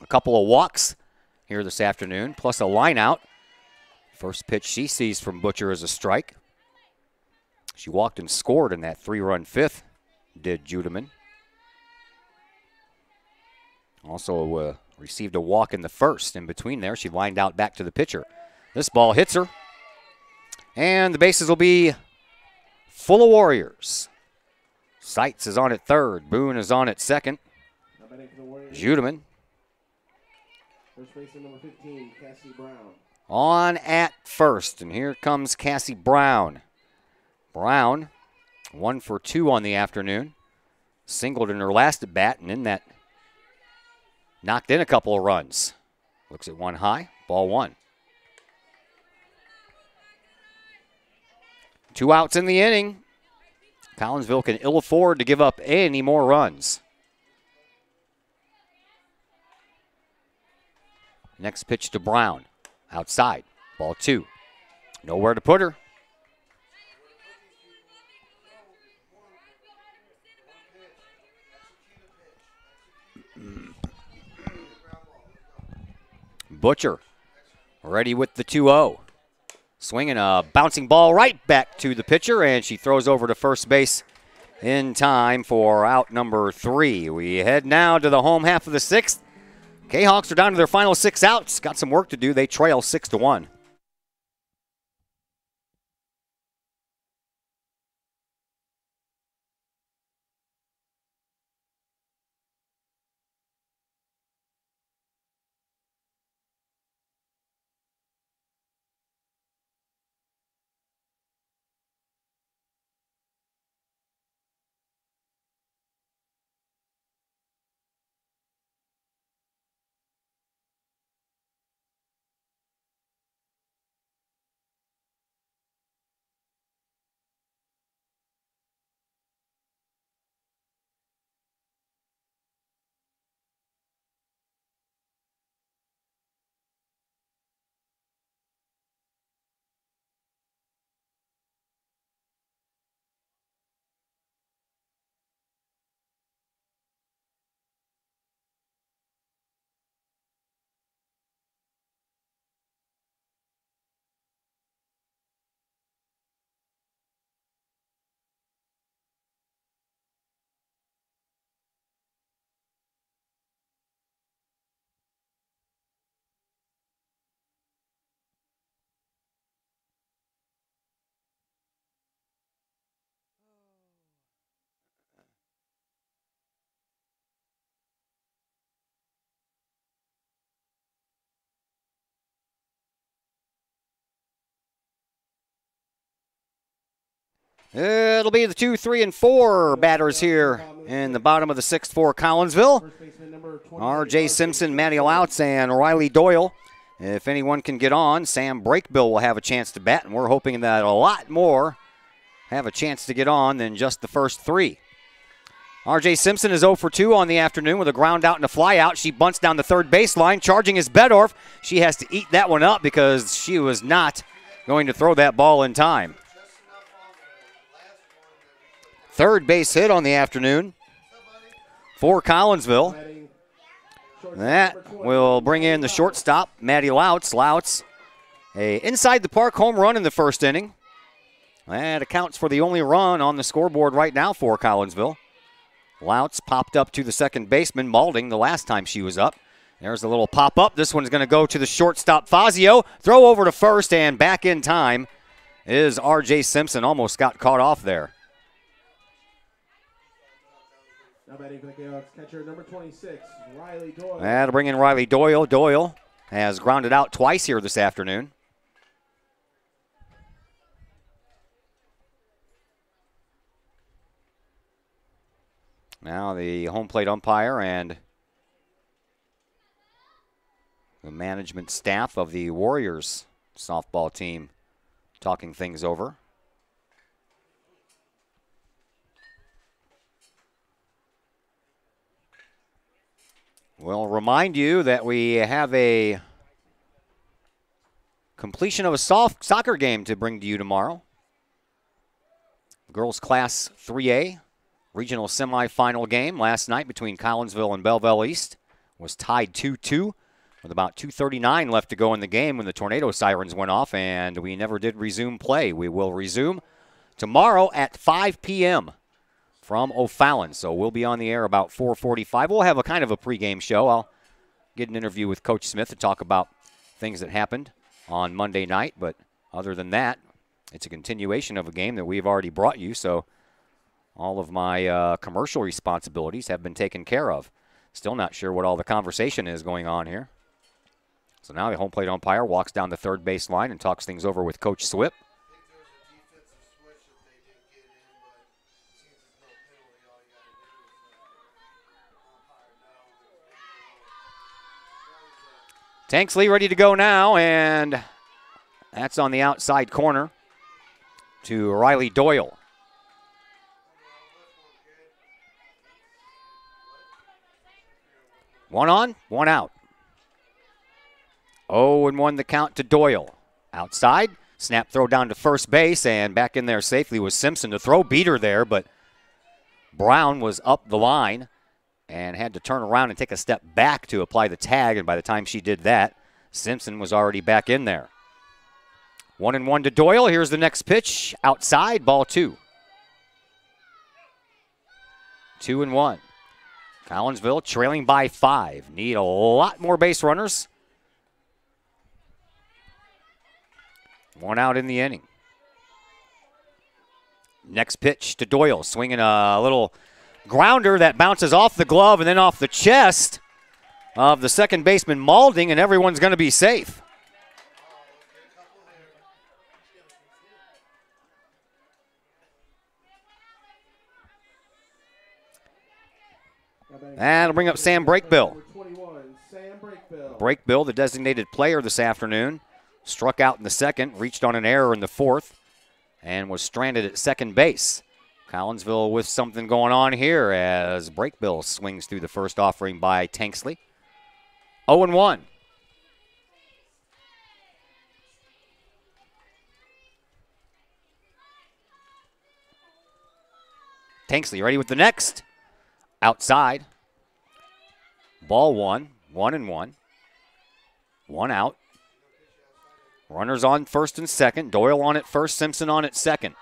A couple of walks here this afternoon, plus a line out. First pitch she sees from Butcher is a strike. She walked and scored in that 3-run fifth, did Judeman. Also received a walk in the first. In between there, she lined out back to the pitcher. This ball hits her. And the bases will be full of Warriors. Seitz is on at third. Boone is on at second. Judeman. First baseman number 15, Cassie Brown. On at first, and here comes Cassie Brown. Brown, 1 for 2 on the afternoon. Singled in her last at bat, and in that, knocked in a couple of runs. Looks at one high, ball 1. 2 outs in the inning. Collinsville can ill afford to give up any more runs. Next pitch to Brown. Outside. Ball 2. Nowhere to put her. Butcher ready with the 2-0. Swinging a bouncing ball right back to the pitcher, and she throws over to first base in time for out number 3. We head now to the home half of the 6th. Kahawks are down to their final 6 outs. Got some work to do. They trail 6-1. It'll be the 2, 3, and 4 batters here in the bottom of the 6th for Collinsville. R.J. Simpson, Maddie Louts, and Riley Doyle. If anyone can get on, Sam Brakebill will have a chance to bat, and we're hoping that a lot more have a chance to get on than just the first 3. R.J. Simpson is 0 for 2 on the afternoon with a ground out and a fly out. She bunts down the third baseline. Charging is Bedorf. She has to eat that one up because she was not going to throw that ball in time. Third base hit on the afternoon for Collinsville. That will bring in the shortstop, Maddie Louts. Louts, a inside the park home run in the first inning. That accounts for the only run on the scoreboard right now for Collinsville. Louts popped up to the second baseman, Malding, the last time she was up. There's a little pop-up. This one's going to go to the shortstop, Fazio. Throw over to first, and back in time is R.J. Simpson. Almost got caught off there. Now batting for the Kahawks, catcher number 26, Riley Doyle. That'll bring in Riley Doyle. Doyle has grounded out twice here this afternoon. Now the home plate umpire and the management staff of the Warriors softball team talking things over. We'll remind you that we have a completion of a soccer game to bring to you tomorrow. Girls Class 3A regional semifinal game last night between Collinsville and Belleville East was tied 2-2. with about 2:39 left to go in the game when the tornado sirens went off, and we never did resume play. We will resume tomorrow at 5 p.m. from O'Fallon. So we'll be on the air about 4:45. We'll have a kind of a pregame show. I'll get an interview with Coach Smith to talk about things that happened on Monday night. But other than that, it's a continuation of a game that we've already brought you. So all of my commercial responsibilities have been taken care of. Still not sure what all the conversation is going on here. So now the home plate umpire walks down the third base line and talks things over with Coach Swip. Tanksley ready to go now, and that's on the outside corner to Riley Doyle. One on, one out. 0-1 the count to Doyle. Outside, snap throw down to first base, and back in there safely was Simpson. The throw beat her there, but Brown was up the line and had to turn around and take a step back to apply the tag, and by the time she did that, Simpson was already back in there. 1-1 to Doyle. Here's the next pitch. Outside, ball 2. 2-1. Collinsville trailing by 5. Need a lot more base runners. 1 out in the inning. Next pitch to Doyle, swinging a little grounder that bounces off the glove and then off the chest of the second baseman Malding, and everyone's going to be safe. That'll bring up Sam Brakebill. Brakebill, the designated player this afternoon, struck out in the second, reached on an error in the fourth, and was stranded at second base. Collinsville with something going on here as Brakebill swings through the first offering by Tanksley. 0-1. Tanksley ready with the next. Outside. Ball 1. 1-1. 1 out. Runners on first and second. Doyle on at first, Simpson on at second.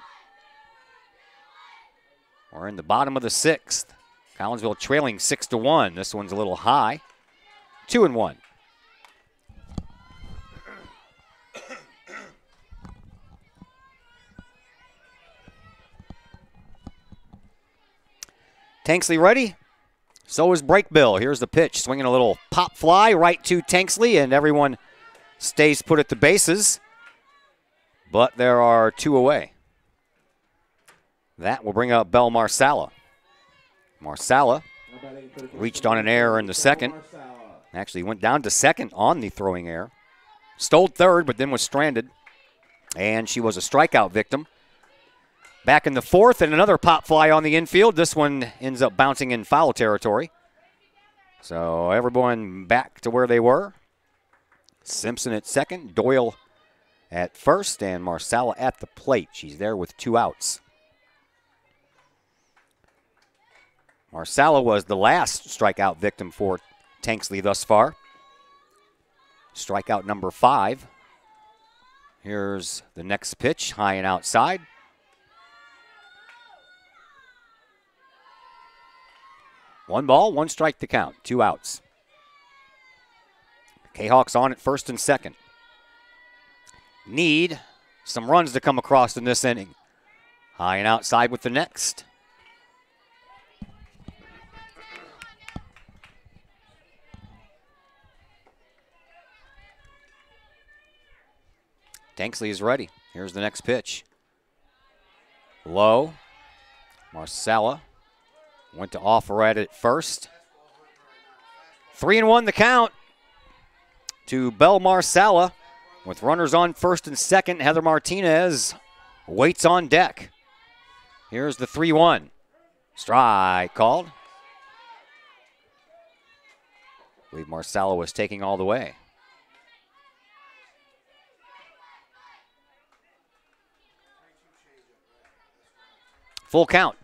We're in the bottom of the 6th. Collinsville trailing 6-1. This one's a little high. 2-1. Tanksley ready? So is Brakebill. Here's the pitch. Swinging a little pop fly right to Tanksley, and everyone stays put at the bases. But there are 2 away. That will bring up Bell Marsala. Marsala reached on an error in the second. Actually went down to second on the throwing error. Stole third, but then was stranded. And she was a strikeout victim. Back in the fourth, and another pop fly on the infield. This one ends up bouncing in foul territory. So everyone back to where they were. Simpson at second, Doyle at first, and Marsala at the plate. She's there with 2 outs. Marsala was the last strikeout victim for Tanksley thus far. Strikeout number 5. Here's the next pitch, high and outside. One ball, 1 strike to count, 2 outs. Kahawks on at first and second. Need some runs to come across in this inning. High and outside with the next. Tanksley is ready. Here's the next pitch. Low. Marsala went to offer at it first. 3-1 the count to Bell Marsala. With runners on first and second, Heather Martinez waits on deck. Here's the 3-1. Strike called. I believe Marsala was taking all the way. Full count.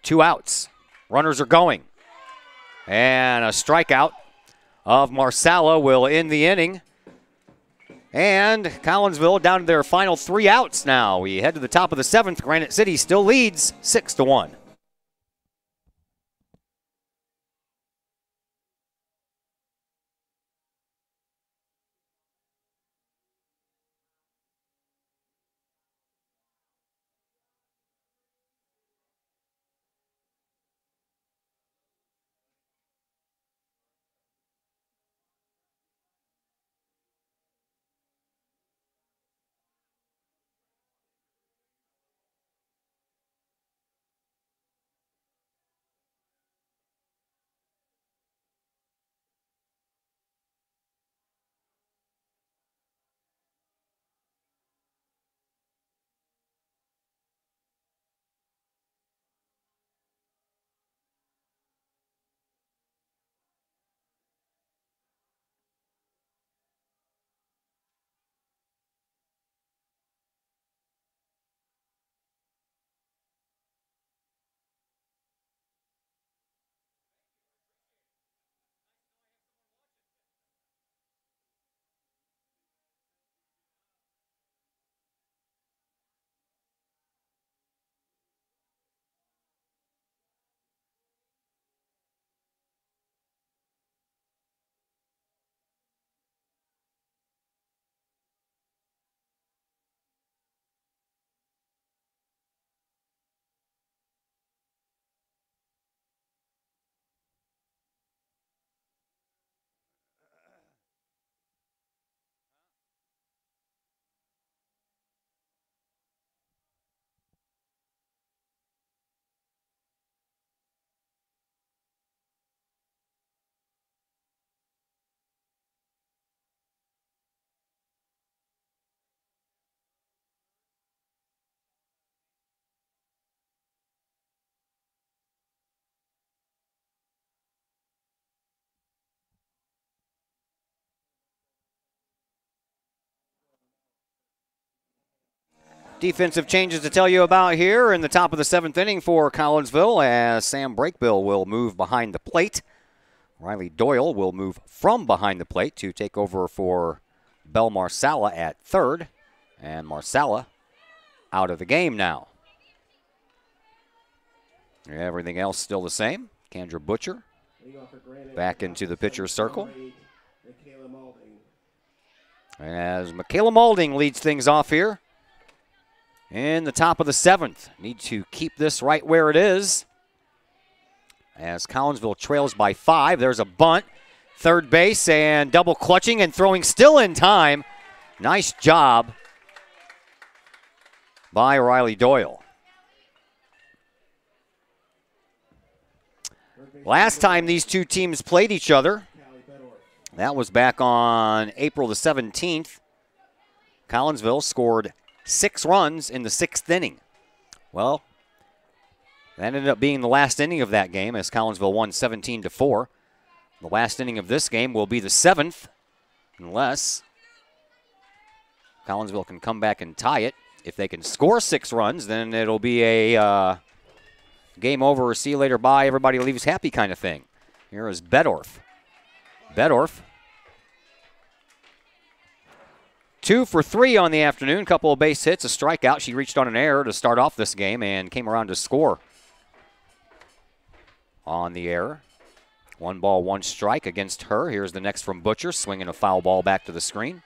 2 outs. Runners are going. And a strikeout of Marsala will end the inning. And Collinsville down to their final 3 outs now. We head to the top of the 7th. Granite City still leads 6-1. Defensive changes to tell you about here in the top of the 7th inning for Collinsville, as Sam Brakebill will move behind the plate. Riley Doyle will move from behind the plate to take over for Bell Marsala at third. And Marsala out of the game now. Everything else still the same. Kendra Butcher back into the pitcher's circle. As Michaela Maulding leads things off here in the top of the 7th. Need to keep this right where it is, as Collinsville trails by 5. There's a bunt, third base, and double clutching and throwing still in time. Nice job by Riley Doyle. Last time these two teams played each other, that was back on April the 17th. Collinsville scored 6 runs in the 6th inning. Well, that ended up being the last inning of that game, as Collinsville won 17-4. The last inning of this game will be the 7th, unless Collinsville can come back and tie it. If they can score 6 runs, then it'll be a game over, see you later, bye, everybody leaves happy kind of thing. Here is Bedorf. Bedorf, 2 for 3 on the afternoon, couple of base hits, a strikeout. She reached on an error to start off this game and came around to score on the error. 1 ball, 1 strike against her. Here's the next from Butcher, swinging a foul ball back to the screen.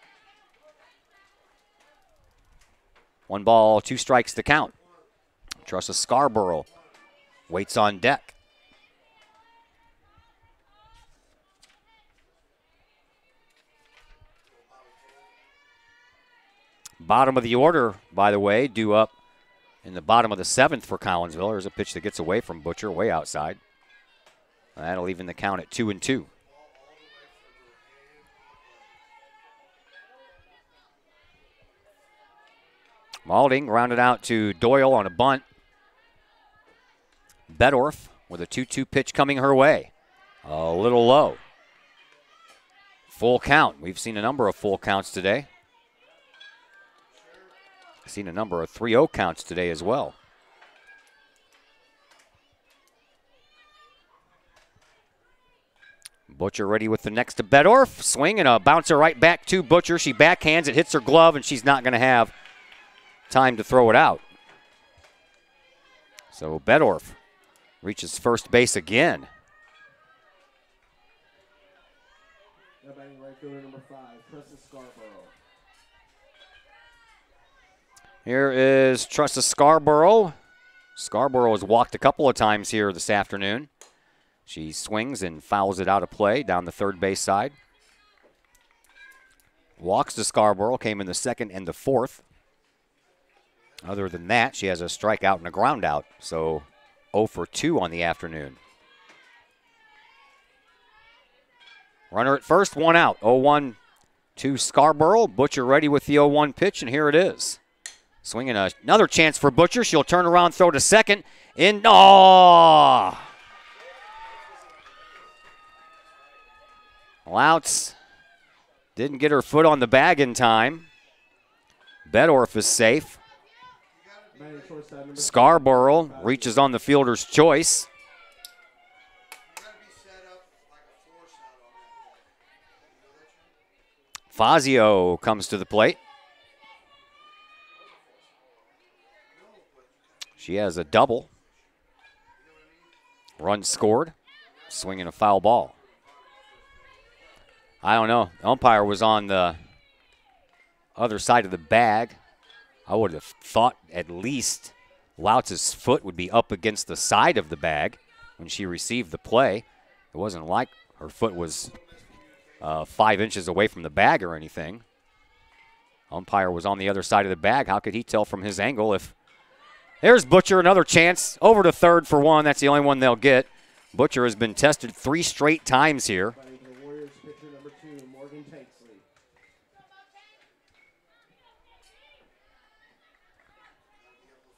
1 ball, 2 strikes to count. Tressa Scarborough waits on deck. Bottom of the order, by the way, due up in the bottom of the 7th for Collinsville. There's a pitch that gets away from Butcher, way outside. That'll even the count at 2-2. Maulding rounded out to Doyle on a bunt. Bedorf with a 2-2 pitch coming her way. A little low. Full count. We've seen a number of full counts today. Seen a number of 3-0 counts today as well. Butcher ready with the next to Bedorf. Swing and a bouncer right back to Butcher. She backhands it, hits her glove, and she's not going to have time to throw it out. So Bedorf reaches first base again. Now batting right fielder number 5, Tressa Scarborough. Here is Tressa Scarborough. Scarborough has walked a couple of times here this afternoon. She swings and fouls it out of play down the third base side. Walks to Scarborough, came in the second and the fourth. Other than that, she has a strikeout and a ground out, so 0 for 2 on the afternoon. Runner at first, 1 out. 0-1 to Scarborough. Butcher ready with the 0-1 pitch, and here it is. Swinging another chance for Butcher. She'll turn around, throw to second. In, oh! Louts didn't get her foot on the bag in time. Bedorf is safe. Scarborough reaches on the fielder's choice. Fazio comes to the plate. She has a double. Run scored. Swinging a foul ball. I don't know. The umpire was on the other side of the bag. I would have thought at least Louts' foot would be up against the side of the bag when she received the play. It wasn't like her foot was 5 inches away from the bag or anything. Umpire was on the other side of the bag. How could he tell from his angle if... There's Butcher, another chance. Over to third for 1. That's the only one they'll get. Butcher has been tested 3 straight times here.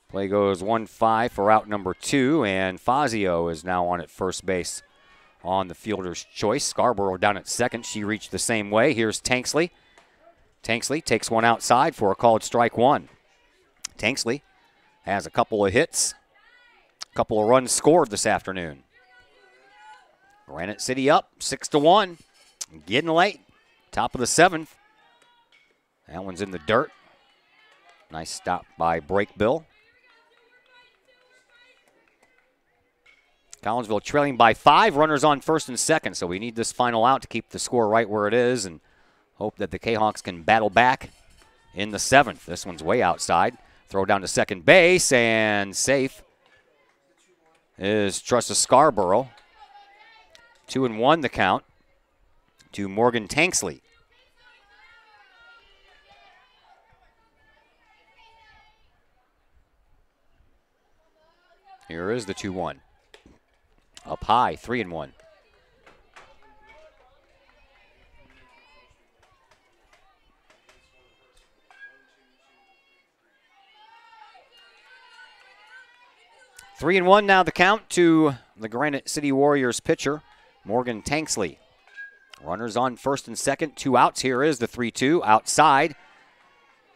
Play goes 1-5 for out number 2, and Fazio is now on at first base on the fielder's choice. Scarborough down at second. She reached the same way. Here's Tanksley. Tanksley takes one outside for a called strike 1. Tanksley has a couple of hits, a couple of runs scored this afternoon. Granite City up 6-1. Getting late. Top of the 7th. That one's in the dirt. Nice stop by Breakbill. Collinsville trailing by 5. Runners on first and second, so we need this final out to keep the score right where it is and hope that the Kahawks can battle back in the 7th. This one's way outside. Throw down to second base, and safe is Tressa Scarborough. 2-1 the count to Morgan Tanksley. Here is the 2-1. Up high, 3-1. Three and 1 now the count to the Granite City Warriors pitcher, Morgan Tanksley. Runners on first and second, 2 outs. Here is the 3-2 outside.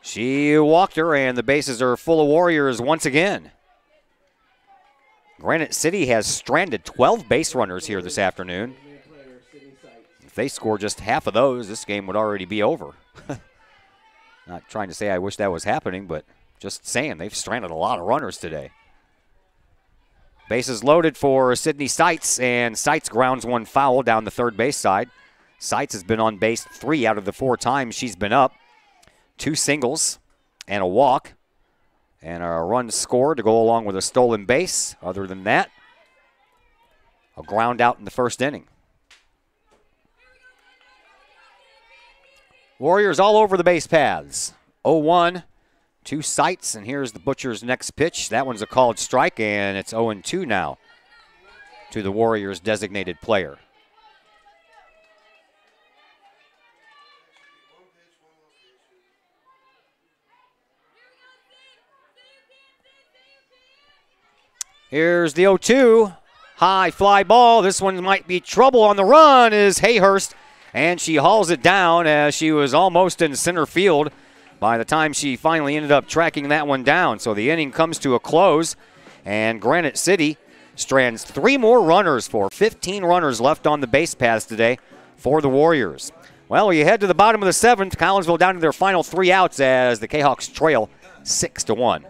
She walked her, and the bases are full of Warriors once again. Granite City has stranded 12 base runners here this afternoon. If they score just half of those, this game would already be over. Not trying to say I wish that was happening, but just saying they've stranded a lot of runners today. Bases loaded for Sydney Seitz, and Seitz grounds one foul down the third base side. Seitz has been on base 3 out of the 4 times she's been up. 2 singles and a walk. And a run scored to go along with a stolen base. Other than that, a ground out in the first inning. Warriors all over the base paths. 0-1 to Seitz, and here's the Butcher's next pitch. That one's a called strike, and it's 0-2 now to the Warriors' designated player. Here's the 0-2. High fly ball. This one might be trouble on the run is Hayhurst, and she hauls it down as she was almost in center field by the time she finally ended up tracking that one down. So the inning comes to a close, and Granite City strands 3 more runners for 15 runners left on the base paths today for the Warriors. Well, you head to the bottom of the 7th. Collinsville down to their final 3 outs as the Kahawks trail 6-1.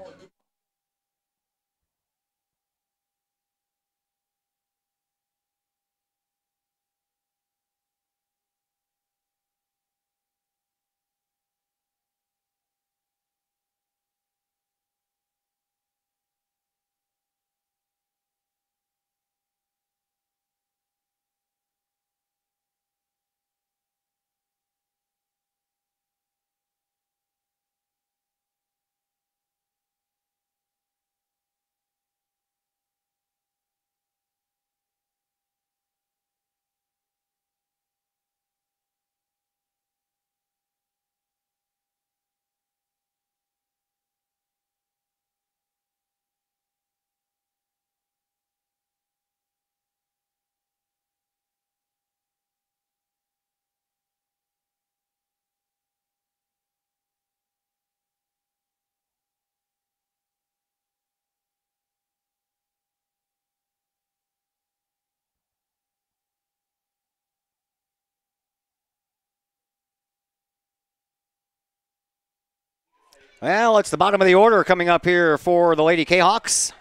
Well, it's the bottom of the order coming up here for the Lady Kahawks.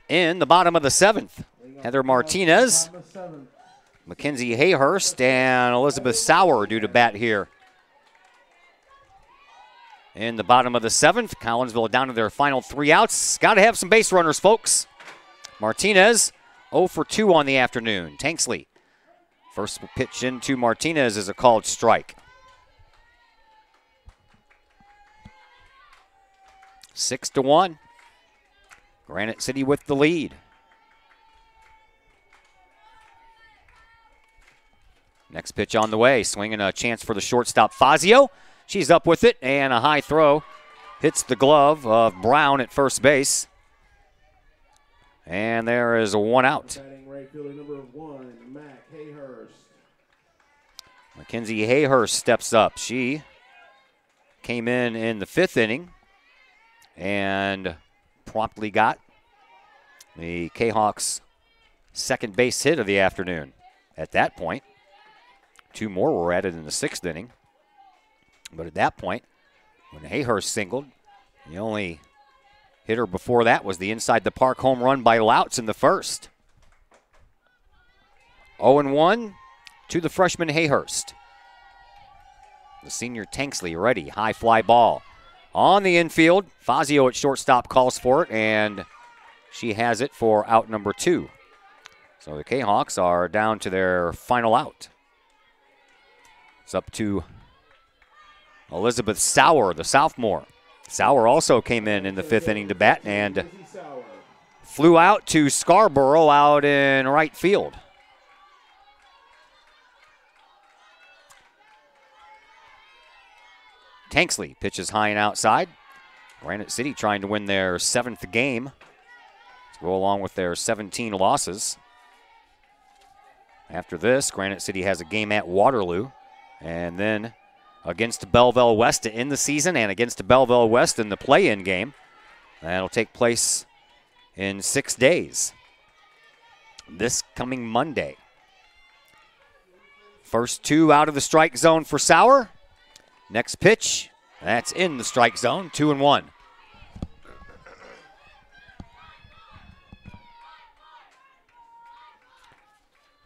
In the bottom of the 7th, Heather Martinez, Mackenzie Hayhurst, and Elizabeth Sauer due to bat here. In the bottom of the 7th, Collinsville down to their final 3 outs. Got to have some base runners, folks. Martinez, 0 for 2 on the afternoon. Tanksley, first pitch into Martinez is a called strike. 6-1. Granite City with the lead. Next pitch on the way. Swinging a chance for the shortstop, Fazio. She's up with it, and a high throw hits the glove of Brown at first base. And there is a 1 out. Right fielder number 1, Mac Hayhurst. Mackenzie Hayhurst steps up. She came in the 5th inning and promptly got the Kahawks' second base hit of the afternoon. At that point, 2 more were added in the 6th inning. But at that point, when Hayhurst singled, the only hitter before that was the inside the park home run by Louts in the 1st. 0-1 to the freshman Hayhurst. The senior Tanksley ready, high fly ball. On the infield, Fazio at shortstop calls for it, and she has it for out number 2. So the Kahawks are down to their final out. It's up to Elizabeth Sauer, the sophomore. Sauer also came in the 5th inning to bat and flew out to Scarborough out in right field. Tanksley pitches high and outside. Granite City trying to win their 7th game to go along with their 17 losses. After this, Granite City has a game at Waterloo, and then against Belleville West to end the season, and against Belleville West in the play-in game. That'll take place in 6 days. This coming Monday. First 2 out of the strike zone for Sauer. Next pitch, that's in the strike zone, 2-1.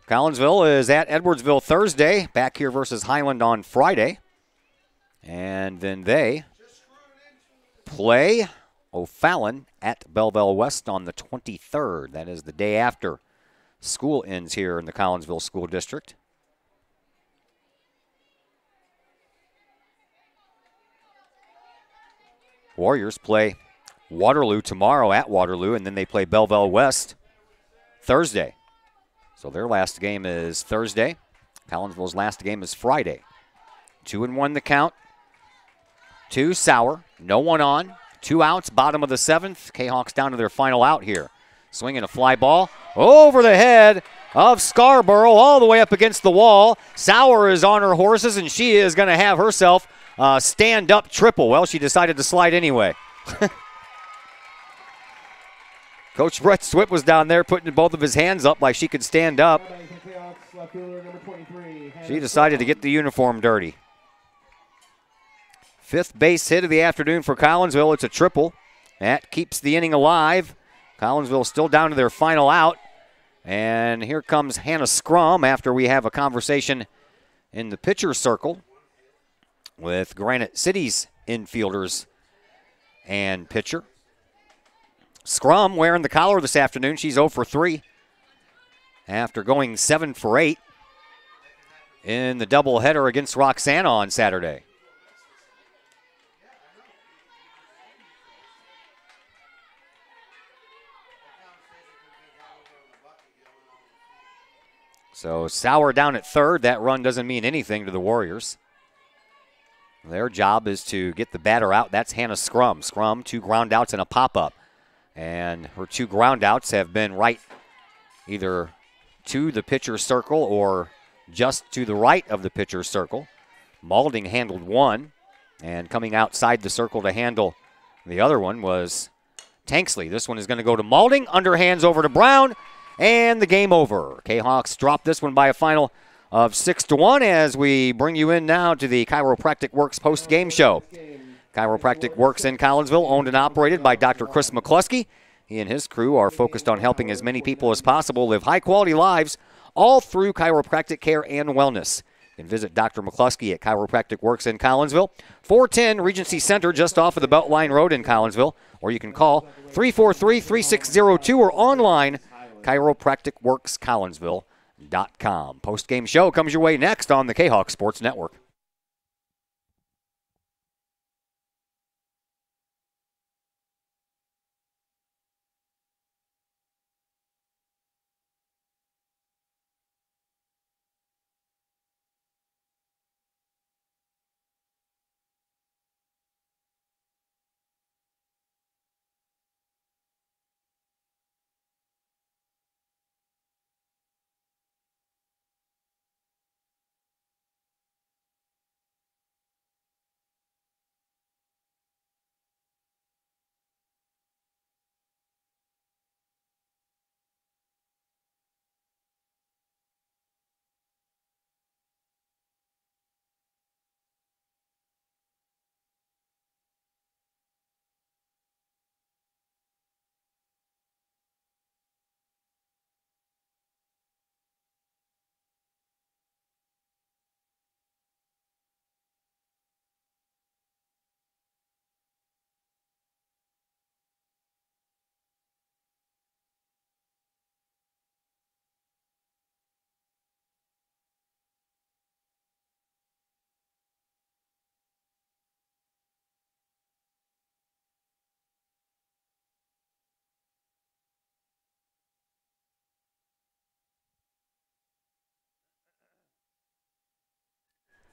Collinsville is at Edwardsville Thursday, back here versus Highland on Friday. And then they play O'Fallon at Belleville West on the 23rd. That is the day after school ends here in the Collinsville School District. Warriors play Waterloo tomorrow at Waterloo, and then they play Belleville West Thursday. So their last game is Thursday. Collinsville's last game is Friday. 2-1 the count. 2 Sauer, no one on. 2 outs, bottom of the 7th. Kahawks down to their final out here. Swinging a fly ball over the head of Scarborough, all the way up against the wall. Sauer is on her horses, and she is going to have herself stand-up triple. Well, she decided to slide anyway. Coach Brett Swip was down there putting both of his hands up like she could stand up. She decided to get the uniform dirty. 5th base hit of the afternoon for Collinsville. It's a triple. That keeps the inning alive. Collinsville still down to their final out. And here comes Hannah Scrum after we have a conversation in the pitcher circle with Granite City's infielders and pitcher. Scrum wearing the collar this afternoon. She's 0 for 3 after going 7 for 8 in the doubleheader against Roxana on Saturday. So Sauer down at third. That run doesn't mean anything to the Warriors. Their job is to get the batter out. That's Hannah Scrum. Scrum, 2 ground outs and a pop-up. And her 2 ground outs have been right either to the pitcher's circle or just to the right of the pitcher's circle. Maulding handled 1. And coming outside the circle to handle the other one was Tanksley. This one is going to go to Maulding. Underhands over to Brown. And the game over. Kahawks dropped this one by a final of 6-1 as we bring you in now to the Chiropractic Works post-game show. Chiropractic Works in Collinsville, owned and operated by Dr. Chris McCluskey. He and his crew are focused on helping as many people as possible live high-quality lives all through chiropractic care and wellness. You can visit Dr. McCluskey at Chiropractic Works in Collinsville, 410 Regency Center, just off of the Beltline Road in Collinsville, or you can call 343-3602 or online chiropracticworkscollinsville.com. Post-game show comes your way next on the Kahok Sports Network.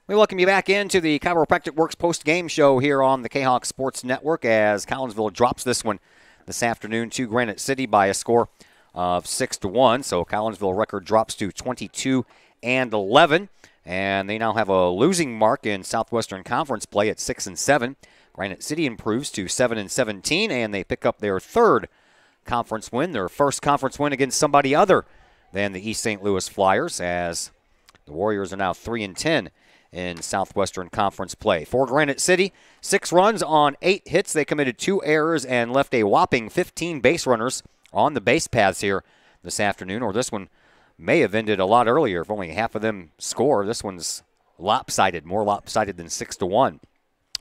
We welcome you back into the Chiropractic Works post-game show here on the Kahok Sports Network as Collinsville drops this one this afternoon to Granite City by a score of 6-1. So Collinsville record drops to 22-11, and they now have a losing mark in Southwestern Conference play at 6-7. Granite City improves to 7-17, and they pick up their 3rd conference win, their first conference win against somebody other than the East St. Louis Flyers, as the Warriors are now 3-10 in Southwestern Conference play. For Granite City, 6 runs on 8 hits. They committed 2 errors and left a whopping 15 base runners on the base paths here this afternoon, or this one may have ended a lot earlier if only half of them score. This one's lopsided, more lopsided than 6-1.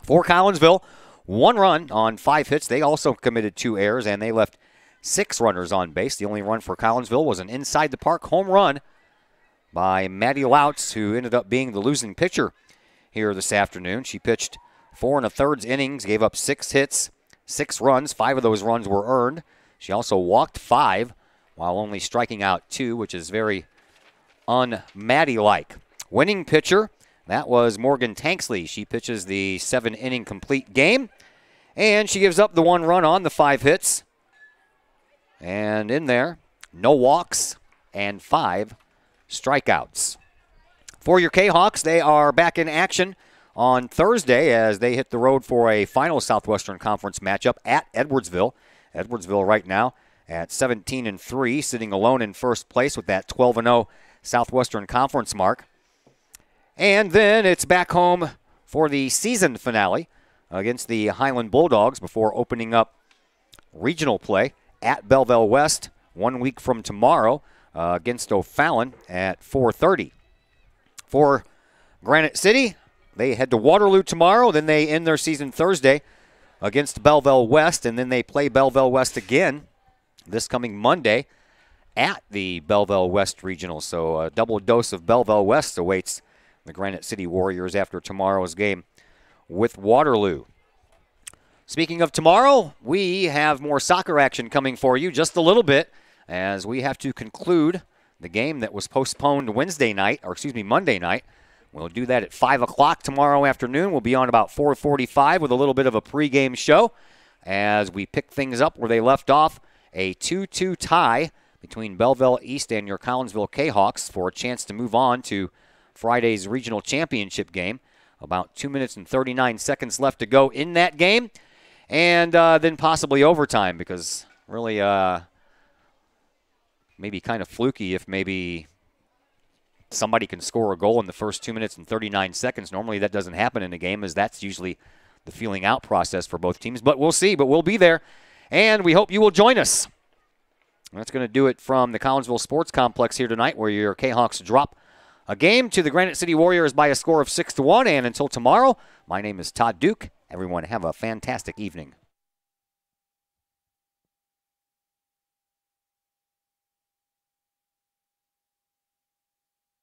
For Collinsville, 1 run on 5 hits. They also committed 2 errors, and they left 6 runners on base. The only run for Collinsville was an inside-the-park home run by Maddie Lautz, who ended up being the losing pitcher here this afternoon. She pitched 4 1/3 innings, gave up 6 hits, 6 runs. 5 of those runs were earned. She also walked 5 while only striking out 2, which is very un-Maddie-like. Winning pitcher, that was Morgan Tanksley. She pitches the 7-inning complete game, and she gives up the 1 run on the 5 hits. And in there, no walks and 5 strikeouts. For your Kahawks, they are back in action on Thursday as they hit the road for a final Southwestern Conference matchup at Edwardsville. Edwardsville right now at 17-3, sitting alone in first place with that 12-0 Southwestern Conference mark. And then it's back home for the season finale against the Highland Bulldogs before opening up regional play at Belleville West 1 week from tomorrow against O'Fallon at 4:30. For Granite City, they head to Waterloo tomorrow, then they end their season Thursday against Belleville West, and then they play Belleville West again this coming Monday at the Belleville West Regional. So a double dose of Belleville West awaits the Granite City Warriors after tomorrow's game with Waterloo. Speaking of tomorrow, we have more soccer action coming for you just a little bit as we have to conclude the game that was postponed Monday night. We'll do that at 5 o'clock tomorrow afternoon. We'll be on about 4:45 with a little bit of a pregame show as we pick things up where they left off. A 2-2 tie between Belleville East and your Collinsville Kahawks for a chance to move on to Friday's regional championship game. About 2 minutes and 39 seconds left to go in that game. And then possibly overtime because really maybe kind of fluky if maybe somebody can score a goal in the first 2 minutes and 39 seconds. Normally that doesn't happen in a game as that's usually the feeling out process for both teams. But we'll see. But we'll be there. And we hope you will join us. That's going to do it from the Collinsville Sports Complex here tonight where your Kahawks drop a game to the Granite City Warriors by a score of 6-1. And until tomorrow, my name is Todd Duke. Everyone have a fantastic evening.